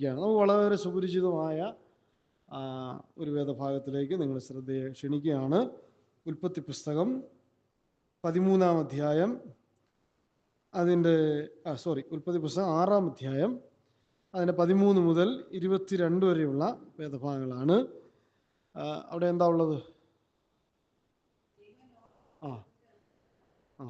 ചിന്തിക്കുകയാണ്. നമുക്ക് വളരെ സുപരിചിതമായ ഒരു വേദഭാഗത്തിലേക്ക് നിങ്ങൾ ശ്രദ്ധയെ ക്ഷണിക്കുകയാണ്. ഉൽപ്പത്തി പുസ്തകം 13-ാം അധ്യായം, ഉൽപ്പത്തി പുസ്തകം 6-ാം അധ്യായം, അതിൻ്റെ 13 മുതൽ 22 വരെയുള്ള വേദഭാഗങ്ങളാണ്. അവിടെ എന്താ ഉള്ളത്? ആ ആ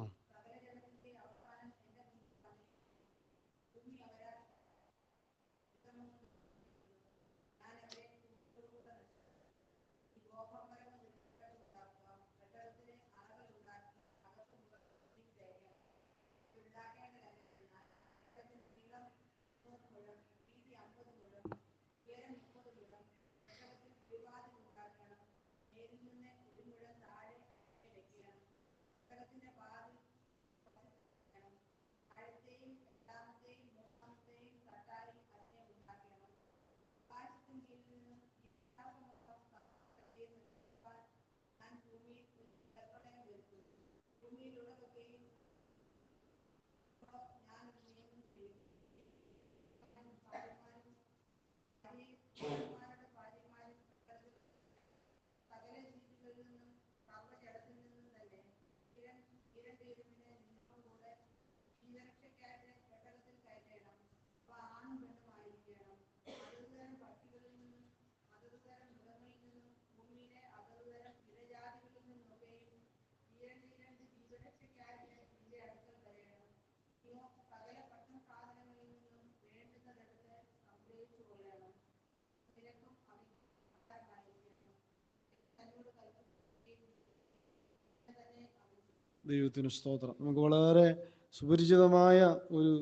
ദൈവത്തിന് സ്തോത്രം. നമുക്ക് വളരെ സുപരിചിതമായ ഒരു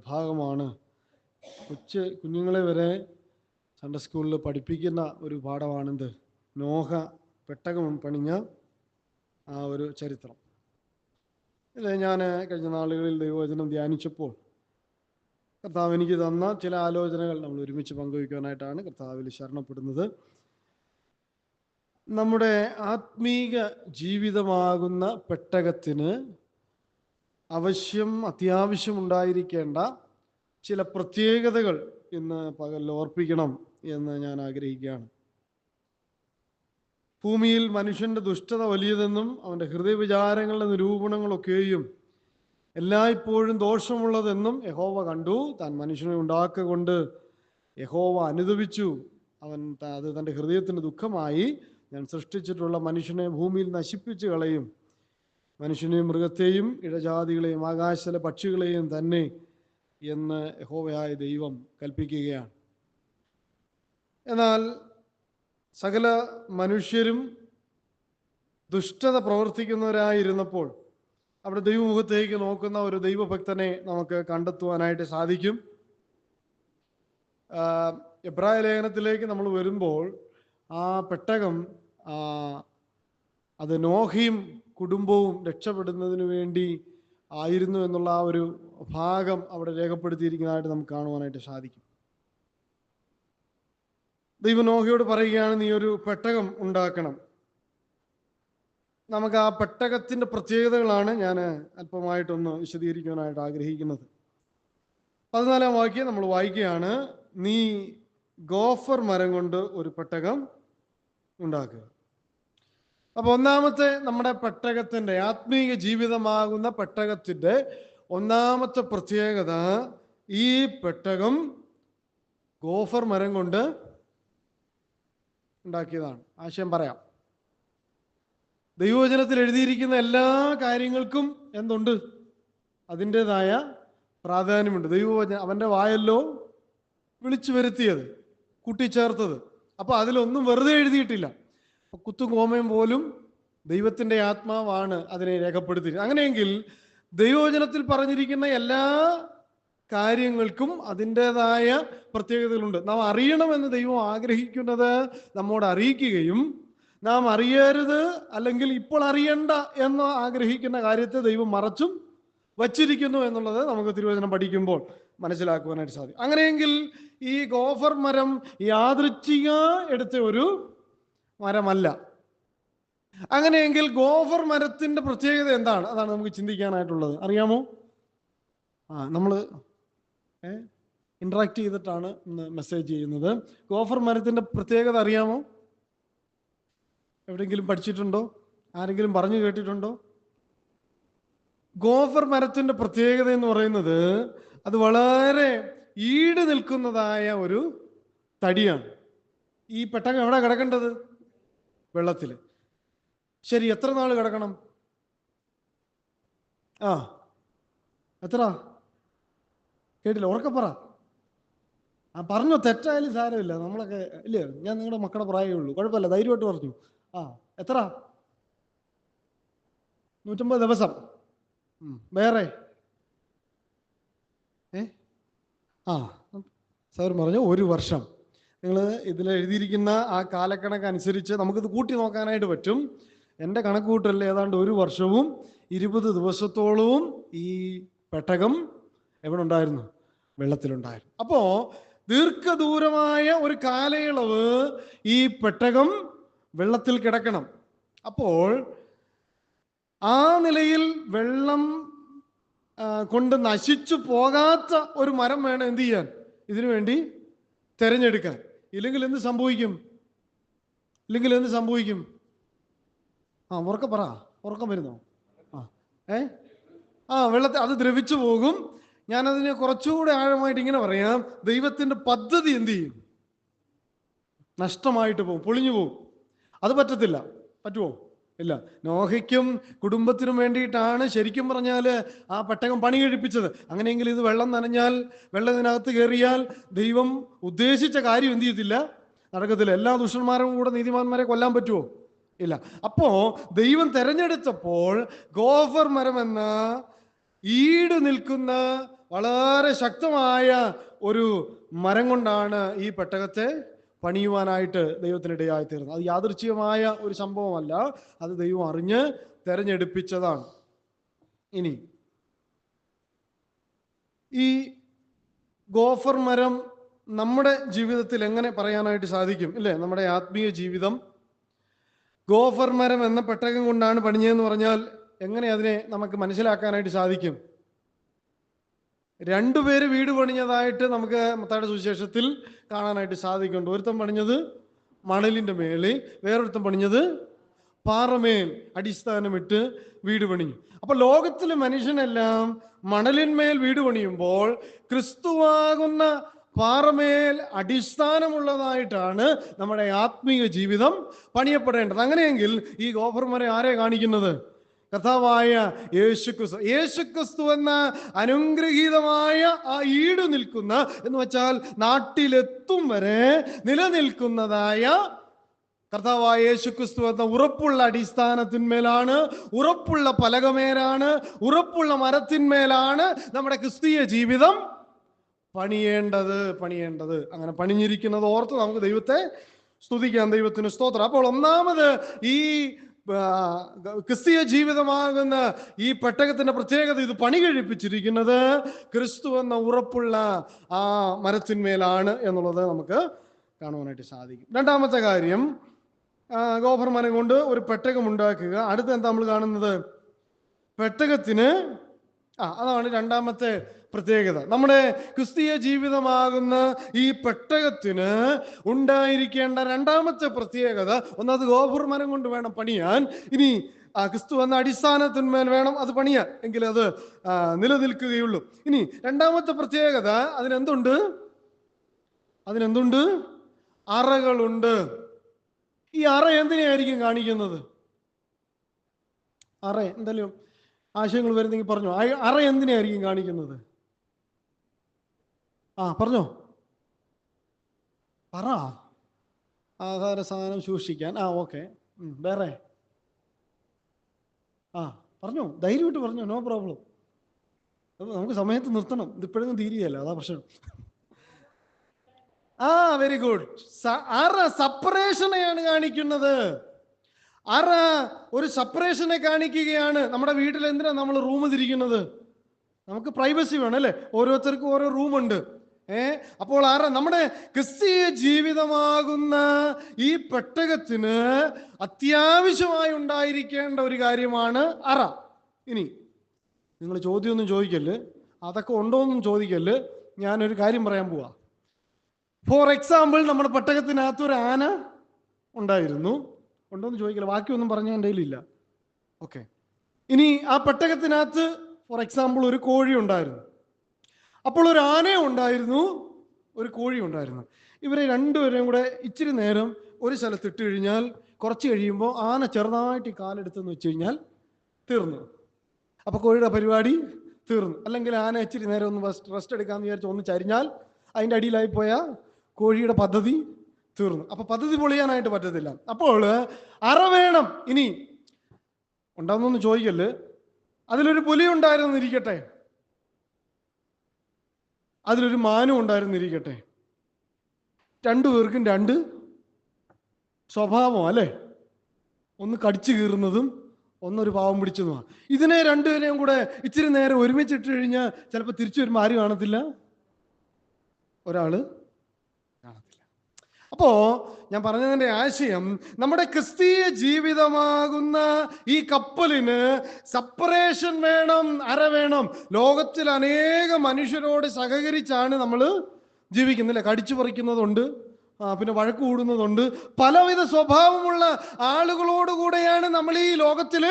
ഭാഗമാണ്. കുഞ്ഞുങ്ങളെ വരെ സൺഡേ സ്കൂളിൽ പഠിപ്പിക്കുന്ന ഒരു പാഠമാണിത്. നോഹ പെട്ടകം പണിഞ്ഞ ആ ഒരു ചരിത്രം. ഇത് ഞാൻ കഴിഞ്ഞ നാളുകളിൽ ദൈവവചനം ധ്യാനിച്ചപ്പോൾ കർത്താവ് എനിക്ക് തന്ന ചില ആലോചനകൾ നമ്മൾ ഒരുമിച്ച് പങ്കുവയ്ക്കാനായിട്ടാണ് കർത്താവിൽ ശരണപ്പെടുന്നത്. നമ്മുടെ ആത്മീക ജീവിതമാകുന്ന പെട്ടകത്തിന് അത്യാവശ്യം ഉണ്ടായിരിക്കേണ്ട ചില പ്രത്യേകതകൾ ഇന്ന് പകൽ ഓർപ്പിക്കണം എന്ന് ഞാൻ ആഗ്രഹിക്കുകയാണ്. ഭൂമിയിൽ മനുഷ്യന്റെ ദുഷ്ടത വലിയതെന്നും അവൻ്റെ ഹൃദയവിചാരങ്ങളുടെ നിരൂപണങ്ങളൊക്കെയും എല്ലായ്പ്പോഴും ദോഷമുള്ളതെന്നും യഹോവ കണ്ടു. താൻ മനുഷ്യനെ ഉണ്ടാക്കൊണ്ട് യഹോവ അനുതപിച്ചു. അത് തൻ്റെ ഹൃദയത്തിന് ദുഃഖമായി. ഞാൻ സൃഷ്ടിച്ചിട്ടുള്ള മനുഷ്യനെ ഭൂമിയിൽ നശിപ്പിച്ചു കളയും. മനുഷ്യനെയും മൃഗത്തെയും ഇഴജാതികളെയും ആകാശത്തിലെ പക്ഷികളെയും തന്നെ എന്ന് യഹോവയായ ദൈവം കൽപ്പിക്കുകയാണ്. എന്നാൽ സകല മനുഷ്യരും ദുഷ്ടത പ്രവർത്തിക്കുന്നവരായിരുന്നപ്പോൾ അവിടെ ദൈവമുഖത്തേക്ക് നോക്കുന്ന ഒരു ദൈവഭക്തനെ നമുക്ക് കണ്ടെത്തുവാനായിട്ട് സാധിക്കും. എബ്രായ ലേഖനത്തിലേക്ക് നമ്മൾ വരുമ്പോൾ ആ പെട്ടകം അത് നോഹയും കുടുംബവും രക്ഷപ്പെടുന്നതിന് വേണ്ടി ആയിരുന്നു എന്നുള്ള ആ ഒരു ഭാഗം അവിടെ രേഖപ്പെടുത്തിയിരിക്കുന്നതായിട്ട് നമുക്ക് കാണുവാനായിട്ട് സാധിക്കും. ദൈവം നോഹയോട് പറയുകയാണ്, നീ ഒരു പെട്ടകം ഉണ്ടാക്കണം. നമുക്ക് ആ പെട്ടകത്തിൻ്റെ പ്രത്യേകതകളാണ് ഞാൻ അല്പമായിട്ടൊന്ന് വിശദീകരിക്കാനായിട്ട് ആഗ്രഹിക്കുന്നത്. 14-ാം വാക്യം നമ്മൾ വായിക്കുകയാണ്, നീ ഗോഫർ മരം കൊണ്ട് ഒരു പെട്ടകം ഉണ്ടാക്കുക. അപ്പൊ ഒന്നാമത്തെ നമ്മുടെ പെട്ടകത്തിൻ്റെ ആത്മീയ ജീവിതമാകുന്ന പെട്ടകത്തിൻ്റെ ഒന്നാമത്തെ പ്രത്യേകത, ഈ പെട്ടകം ഗോഫർ മരം കൊണ്ട് ഉണ്ടാക്കിയതാണ്. ആശയം പറയാം. ദൈവവചനത്തിൽ എഴുതിയിരിക്കുന്ന എല്ലാ കാര്യങ്ങൾക്കും എന്തുണ്ട്? അതിൻ്റെതായ പ്രാധാന്യമുണ്ട്. ദൈവവചനം അവൻ്റെ വായല്ലോ വിളിച്ചു വരുത്തിയത്, കൂട്ടിച്ചേർത്തത്. അപ്പൊ അതിലൊന്നും വെറുതെ എഴുതിയിട്ടില്ല. കുത്തും കോമയും പോലും ദൈവത്തിൻ്റെ ആത്മാവാണ് അതിനെ രേഖപ്പെടുത്തിയത്. അങ്ങനെയെങ്കിൽ ദൈവവചനത്തിൽ പറഞ്ഞിരിക്കുന്ന എല്ലാ കാര്യങ്ങൾക്കും അതിൻ്റെതായ പ്രത്യേകതകളുണ്ട്. നാം അറിയണമെന്ന് ദൈവം ആഗ്രഹിക്കുന്നത് നമ്മോട് അറിയിക്കുകയും നാം അറിയരുത് അല്ലെങ്കിൽ ഇപ്പോൾ അറിയണ്ട എന്ന് ആഗ്രഹിക്കുന്ന കാര്യത്തെ ദൈവം മറച്ചും വച്ചിരിക്കുന്നു എന്നുള്ളത് നമുക്ക് തിരുവചനം പഠിക്കുമ്പോൾ മനസ്സിലാക്കുവാനായിട്ട് സാധിക്കും. അങ്ങനെയെങ്കിൽ ഈ ഗോഫർ മരം യാദൃച്ഛിക എടുത്ത ഒരു മരമല്ല. അങ്ങനെയെങ്കിൽ ഗോഫർ മരത്തിന്റെ പ്രത്യേകത എന്താണ്? അതാണ് നമുക്ക് ചിന്തിക്കാനായിട്ടുള്ളത്. അറിയാമോ? നമ്മൾ ഇന്ററാക്ട് ചെയ്തിട്ടാണ് ഇന്ന് മെസ്സേജ് ചെയ്യുന്നത്. ഗോഫർ മരത്തിന്റെ പ്രത്യേകത അറിയാമോ? എവിടെയെങ്കിലും പഠിച്ചിട്ടുണ്ടോ? ആരെങ്കിലും പറഞ്ഞു കേട്ടിട്ടുണ്ടോ? ഗോഫർ മരത്തിന്റെ പ്രത്യേകത എന്ന് പറയുന്നത് അത് വളരെ ഈട് നിൽക്കുന്നതായ ഒരു തടിയാണ്. ഈ പെട്ടകം എവിടെ കിടക്കേണ്ടത്? വെള്ളത്തിൽ. ശരി, എത്ര നാൾ കിടക്കണം? എത്ര? കേട്ടില്ല, ഉറക്കെ പറ. പറഞ്ഞോ, തെറ്റായാലും സാരമില്ല, നമ്മളൊക്കെ ഇല്ലേ, ഞാൻ നിങ്ങളുടെ മക്കളുടെ പ്രായമേ ഉള്ളൂ, കുഴപ്പമില്ല, ധൈര്യമായിട്ട് പറഞ്ഞു. എത്ര? 150 ദിവസം. വേറെ? സാർ പറഞ്ഞു 1 വർഷം. നിങ്ങൾ ഇതിൽ എഴുതിയിരിക്കുന്ന ആ കാലക്കണക്കനുസരിച്ച് നമുക്കിത് കൂട്ടി നോക്കാനായിട്ട് പറ്റും. എൻ്റെ കണക്ക് കൂട്ടലിൽ ഏതാണ്ട് 1 വർഷവും 20 ദിവസത്തോളവും ഈ പെട്ടകം എവിടെ ഉണ്ടായിരുന്നു? വെള്ളത്തിലുണ്ടായിരുന്നു. അപ്പോ ദീർഘദൂരമായ ഒരു കാലയളവ് ഈ പെട്ടകം വെള്ളത്തിൽ കിടക്കണം. അപ്പോൾ ആ നിലയിൽ വെള്ളം കൊണ്ട് നശിച്ചു പോകാത്ത ഒരു മരം വേണം എന്ത് ചെയ്യാൻ? ഇതിനു വേണ്ടി തിരഞ്ഞെടുക്കാൻ. ഇല്ലെങ്കിൽ എന്ത് സംഭവിക്കും? ഉറക്കെ പറ, ഉറക്കം വരുന്നോ? വെള്ളത്തിൽ അത് ദ്രവിച്ചു പോകും. ഞാനതിനെ കുറച്ചുകൂടെ ആഴമായിട്ട് ഇങ്ങനെ പറയാം. ദൈവത്തിന്റെ പദ്ധതി എന്ത് ചെയ്യും? നഷ്ടമായിട്ട് പോകും, പൊളിഞ്ഞു പോകും. അത് പറ്റത്തില്ല. പറ്റുമോ? ഇല്ല. നോഹയ്ക്കും കുടുംബത്തിനും വേണ്ടിയിട്ടാണ് ശരിക്കും പറഞ്ഞാൽ ആ പെട്ടകം പണി കഴിപ്പിച്ചത്. അങ്ങനെയെങ്കിൽ ഇത് വെള്ളം നനഞ്ഞാൽ, വെള്ളം ഇതിനകത്ത് കയറിയാൽ ദൈവം ഉദ്ദേശിച്ച കാര്യം എന്ത് ചെയ്യത്തില്ല? നടക്കത്തില്ല. എല്ലാ ദുഷ്ടന്മാരും കൂടെ നീതിമാന്മാരെ കൊല്ലാൻ പറ്റുമോ? ഇല്ല. അപ്പോ ദൈവം തെരഞ്ഞെടുത്തപ്പോൾ ഗോഫർ മരം എന്ന ഈട് നിൽക്കുന്ന വളരെ ശക്തമായ ഒരു മരം കൊണ്ടാണ് ഈ പെട്ടകത്തെ പണിയുവാനായിട്ട് ദൈവത്തിനിടയായി തീർന്നത്. അത് യാദൃച്ഛികമായ ഒരു സംഭവമല്ല, അത് ദൈവം അറിഞ്ഞ് തെരഞ്ഞെടുപ്പിച്ചതാണ്. ഇനി ഈ ഗോഫർ മരം നമ്മുടെ ജീവിതത്തിൽ എങ്ങനെ പറയാനായിട്ട് സാധിക്കും? ഇല്ലേ, നമ്മുടെ ആത്മീയ ജീവിതം ഗോഫർ മരം എന്ന പെട്ടകം കൊണ്ടാണ് പണിഞ്ഞതെന്ന് പറഞ്ഞാൽ എങ്ങനെ അതിനെ നമുക്ക് മനസ്സിലാക്കാനായിട്ട് സാധിക്കും? 2 പേര് വീട് പണിഞ്ഞതായിട്ട് നമുക്ക് മത്തായിയുടെ സുവിശേഷത്തിൽ കാണാനായിട്ട് സാധിക്കുന്നുണ്ട്. ഒരുത്തൻ പണിഞ്ഞത് മണലിന്റെ മേളിൽ, വേറൊരുത്തൻ പണിഞ്ഞത് പാറമേൽ അടിസ്ഥാനമിട്ട് വീട് പണിഞ്ഞു. അപ്പൊ ലോകത്തിലെ മനുഷ്യനെല്ലാം മണലിന്മേൽ വീട് പണിയുമ്പോൾ ക്രിസ്തുവാകുന്ന പാറമേൽ അടിസ്ഥാനമുള്ളതായിട്ടാണ് നമ്മുടെ ആത്മീയ ജീവിതം പണിയപ്പെടേണ്ടത്. അങ്ങനെയെങ്കിൽ ഈ ഗോഫർ മരം ആരെ കാണിക്കുന്നത്? കർത്താവായ യേശുക്രിസ്തു. യേശുക്രിസ്തു എന്ന അനുഗ്രഹീതമായ ആ ഈട് നിൽക്കുന്ന, എന്ന് വെച്ചാൽ നാട്ടിലെത്തും വരെ നിലനിൽക്കുന്നതായ കർത്താവായ യേശുക്രിസ്തു എന്ന ഉറപ്പുള്ള അടിസ്ഥാനത്തിന്മേലാണ്, ഉറപ്പുള്ള പലകമേലാണ്, ഉറപ്പുള്ള മരത്തിന്മേലാണ് നമ്മുടെ ക്രിസ്തീയ ജീവിതം പണിയേണ്ടത്. അങ്ങനെ പണിഞ്ഞിരിക്കുന്നത് ഓർത്ത് നമുക്ക് ദൈവത്തെ സ്തുതിക്കാം. ദൈവത്തിന് സ്തോത്രം. അപ്പോൾ ഒന്നാമത് ഈ ക്രിസ്തീയ ജീവിതമാകുന്ന ഈ പെട്ടകത്തിന്റെ പ്രത്യേകത, ഇത് പണി കഴിപ്പിച്ചിരിക്കുന്നത് ക്രിസ്തു എന്ന ഉറപ്പുള്ള ആ മരത്തിന്മേലാണ് എന്നുള്ളത് നമുക്ക് കാണുവാനായിട്ട് സാധിക്കും. രണ്ടാമത്തെ കാര്യം, ഗോഫർ മരം കൊണ്ട് ഒരു പെട്ടകം ഉണ്ടാക്കുക. അടുത്ത എന്താ നമ്മൾ കാണുന്നത്? പെട്ടകത്തിന് അതാണ് രണ്ടാമത്തെ പ്രത്യേകത. നമ്മുടെ ക്രിസ്തീയ ജീവിതമാകുന്ന ഈ പെട്ടകത്തിന് ഉണ്ടായിരിക്കേണ്ട രണ്ടാമത്തെ പ്രത്യേകത, ഒന്നത് ഗോഫർ മരം കൊണ്ട് വേണം പണിയാൻ. ഇനി ക്രിസ്തു എന്ന അടിസ്ഥാനത്തിന്മേൽ വേണം അത് പണിയാൻ, എങ്കിൽ അത് നിലനിൽക്കുകയുള്ളൂ. ഇനി രണ്ടാമത്തെ പ്രത്യേകത, അതിനെന്തുണ്ട്? അറകളുണ്ട്. ഈ അറ എന്തിനെയായിരിക്കും കാണിക്കുന്നത്? അറ എന്തായാലും ആശയങ്ങൾ വരുന്നെങ്കിൽ പറഞ്ഞോ. അറ എന്തിനെയായിരിക്കും കാണിക്കുന്നത്? പറഞ്ഞോ, പറ. ആഹാര സാധനം സൂക്ഷിക്കാൻ. ഓക്കെ. വേറെ? പറഞ്ഞോ, ധൈര്യമായിട്ട് പറഞ്ഞോ, നോ പ്രോബ്ലം. നമുക്ക് സമയത്ത് നിർത്തണം, ഇതിപ്പോഴൊന്നും തീരുകയല്ല, അതാ പ്രശ്നം. Very good. അറ സെപ്പറേഷനെയാണ് കാണിക്കുന്നത്. അറ ഒരു സെപ്പറേഷനെ കാണിക്കുകയാണ്. നമ്മുടെ വീട്ടിൽ എന്തിനാ നമ്മൾ റൂം തിരിക്കുന്നത്? നമുക്ക് പ്രൈവസി വേണം, അല്ലേ? ഓരോരുത്തർക്കും ഓരോ റൂമുണ്ട്. അപ്പോൾ അറ നമ്മുടെ ക്രിസ്തീയ ജീവിതമാകുന്ന ഈ പെട്ടകത്തിന് അത്യാവശ്യമായി ഉണ്ടായിരിക്കേണ്ട ഒരു കാര്യമാണ് അറ. ഇനി നിങ്ങൾ ചോദ്യമൊന്നും ചോദിക്കല്ല്, അതൊക്കെ ഉണ്ടോയെന്നും ചോദിക്കല്ല്. ഞാനൊരു കാര്യം പറയാൻ പോവാ. ഫോർ എക്സാമ്പിൾ, നമ്മുടെ പെട്ടകത്തിനകത്ത് ഒരു ആന ഉണ്ടായിരുന്നു. ഉണ്ടോന്ന് ചോദിക്കില്ല, ബാക്കിയൊന്നും പറഞ്ഞ എൻ്റെ കയ്യിലില്ല. ഓക്കെ, ഇനി ആ പെട്ടകത്തിനകത്ത് ഫോർ എക്സാമ്പിൾ ഒരു കോഴി ഉണ്ടായിരുന്നു. അപ്പോൾ ഒരു ആനയും ഉണ്ടായിരുന്നു, ഒരു കോഴി ഉണ്ടായിരുന്നു. ഇവരെ രണ്ടുപേരെയും കൂടെ ഇച്ചിരി നേരം ഒരു സ്ഥലത്ത് ഇട്ട് കഴിഞ്ഞാൽ കുറച്ച് കഴിയുമ്പോൾ ആന ചെറുതായിട്ട് കാലെടുത്തെന്ന് വെച്ച് കഴിഞ്ഞാൽ തീർന്നു. അപ്പോൾ കോഴിയുടെ പരിപാടി തീർന്നു. അല്ലെങ്കിൽ ആന ഇച്ചിരി നേരം ഒന്ന് റെസ്റ്റ് എടുക്കാമെന്ന് വിചാരിച്ച് ഒന്ന് ചരിഞ്ഞാൽ അതിൻ്റെ അടിയിലായി പോയ കോഴിയുടെ പദ്ധതി തീർന്നു. അപ്പോൾ പദ്ധതി പൊളിയാനായിട്ട് പറ്റത്തില്ല. അപ്പോൾ അറ വേണം. ഇനി ഉണ്ടാവുന്നൊന്ന് ചോദിക്കല്, അതിലൊരു പുലി ഉണ്ടായിരുന്നിരിക്കട്ടെ, അതിലൊരു മാനും ഉണ്ടായിരുന്നിരിക്കട്ടെ, രണ്ടുപേർക്കും രണ്ട് സ്വഭാവം അല്ലേ? ഒന്ന് കടിച്ചു കീറുന്നതും ഒന്നൊരു പാവം പിടിച്ചതുമാണ്. ഇതിനെ രണ്ടുപേരെയും കൂടെ ഇച്ചിരി നേരം ഒരുമിച്ചിട്ട് കഴിഞ്ഞാൽ ചിലപ്പോൾ തിരിച്ചു വരുമ്പോൾ ആരും കാണത്തില്ല, ഒരാള് കാണത്തില്ല. അപ്പോ ഞാൻ പറഞ്ഞതിന്റെ ആശയം, നമ്മുടെ ക്രിസ്തീയ ജീവിതമാകുന്ന ഈ കപ്പലിന് സെപ്പറേഷൻ വേണം, അര വേണം. ലോകത്തിൽ അനേക മനുഷ്യരോട് സഹകരിച്ചാണ് നമ്മൾ ജീവിക്കുന്നില്ല. കടിച്ചു പറിക്കുന്നതുണ്ട്, പിന്നെ വഴക്ക് കൂടുന്നതുണ്ട്, പലവിധ സ്വഭാവമുള്ള ആളുകളോടുകൂടെയാണ് നമ്മൾ ഈ ലോകത്തില്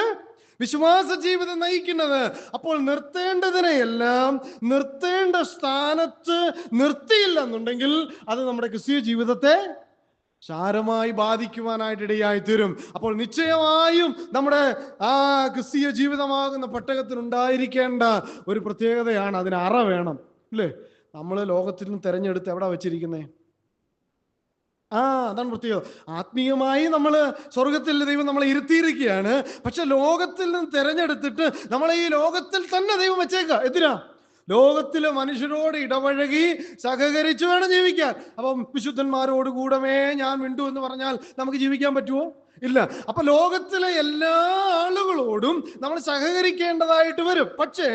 വിശ്വാസ ജീവിതം നയിക്കുന്നത്. അപ്പോൾ നിർത്തേണ്ടതിനെയെല്ലാം നിർത്തേണ്ട സ്ഥാനത്ത് നിർത്തിയില്ല എന്നുണ്ടെങ്കിൽ അത് നമ്മുടെ ക്രിസ്തീയ ജീവിതത്തെ സാരമായി ബാധിക്കുവാനായിട്ട് ഇടയായി തീരും. അപ്പോൾ നിശ്ചയമായും നമ്മുടെ ആ ക്രിസ്തീയ ജീവിതമാകുന്ന പെട്ടകത്തിനുണ്ടായിരിക്കേണ്ട ഒരു പ്രത്യേകതയാണ്, അതിന് അറ വേണം, അല്ലേ? നമ്മൾ ലോകത്തിൽ നിന്ന് തെരഞ്ഞെടുത്ത് എവിടെ വെച്ചിരിക്കുന്നേ? അതാണ് പ്രത്യേകത. ആത്മീയമായി നമ്മൾ സ്വർഗത്തിൽ ദൈവം നമ്മളെ ഇരുത്തിയിരിക്കുകയാണ്. പക്ഷെ ലോകത്തിൽ നിന്ന് തെരഞ്ഞെടുത്തിട്ട് നമ്മളെ ഈ ലോകത്തിൽ തന്നെ ദൈവം വെച്ചേക്കുക. എന്തിനാ? ലോകത്തിലെ മനുഷ്യരോട് ഇടപഴകി സഹകരിച്ചു വേണം ജീവിക്കാൻ. അപ്പം വിശുദ്ധന്മാരോട് കൂടമേ ഞാൻ മിണ്ടു എന്ന് പറഞ്ഞാൽ നമുക്ക് ജീവിക്കാൻ പറ്റുമോ? ഇല്ല. അപ്പൊ ലോകത്തിലെ എല്ലാ ആളുകളോടും നമ്മൾ സഹകരിക്കേണ്ടതായിട്ട് വരും. പക്ഷേ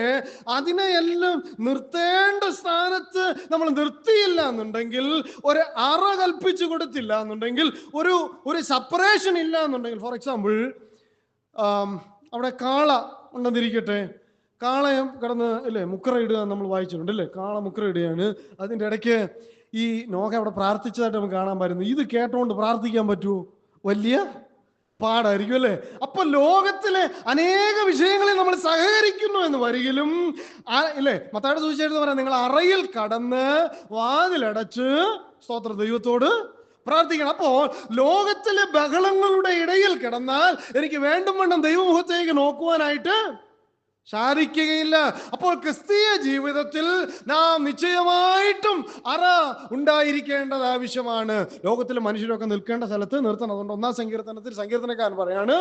അതിനെയെല്ലാം നിർത്തേണ്ട സ്ഥാനത്ത് നമ്മൾ നിർത്തിയില്ല എന്നുണ്ടെങ്കിൽ, ഒരു അറ കൽപ്പിച്ചു കൊടുത്തില്ല എന്നുണ്ടെങ്കിൽ, ഒരു സെപ്പറേഷൻ ഇല്ല എന്നുണ്ടെങ്കിൽ, ഫോർ എക്സാമ്പിൾ അവിടെ കാള ഉണ്ടെന്നിരിക്കട്ടെ, കാളയം കിടന്ന് അല്ലേ മുക്കറ ഇടുക നമ്മൾ വായിച്ചിട്ടുണ്ട് അല്ലേ? കാള മുക്കറ ഇടുകയാണ്. അതിൻ്റെ ഇടയ്ക്ക് ഈ നോഹ അവിടെ പ്രാർത്ഥിച്ചതായിട്ട് നമുക്ക് കാണാൻ പറ്റുന്നു. ഇത് കേട്ടോണ്ട് പ്രാർത്ഥിക്കാൻ പറ്റുമോ? വലിയ പാടായിരിക്കും അല്ലേ? അപ്പൊ ലോകത്തിലെ അനേക വിഷയങ്ങളിൽ നമ്മൾ സഹകരിക്കുന്നു എന്ന് വരികിലും ഇല്ലേ, മത്തായിയുടെ സുവിശേഷത്തിൽ പറയാം, നിങ്ങൾ അറയിൽ കടന്ന് വാതിലടച്ച് സ്തോത്ര ദൈവത്തോട് പ്രാർത്ഥിക്കണം. അപ്പോൾ ലോകത്തിലെ ബഹളങ്ങളുടെ ഇടയിൽ കിടന്നാൽ എനിക്ക് വേണ്ടും വണ്ണം ദൈവമുഖത്തേക്ക് നോക്കുവാനായിട്ട് സാധിക്കുകയില്ല. അപ്പോൾ ക്രിസ്തീയ ജീവിതത്തിൽ നാം നിശ്ചയമായിട്ടും അറ ഉണ്ടായിരിക്കേണ്ടത് ആവശ്യമാണ്. ലോകത്തിലെ മനുഷ്യരൊക്കെ നിൽക്കേണ്ട സ്ഥലത്ത് നിർത്തണം. അതുകൊണ്ട് 1-ാം സങ്കീർത്തനത്തിൽ സങ്കീർത്തനക്കാരൻ പറയാണ്,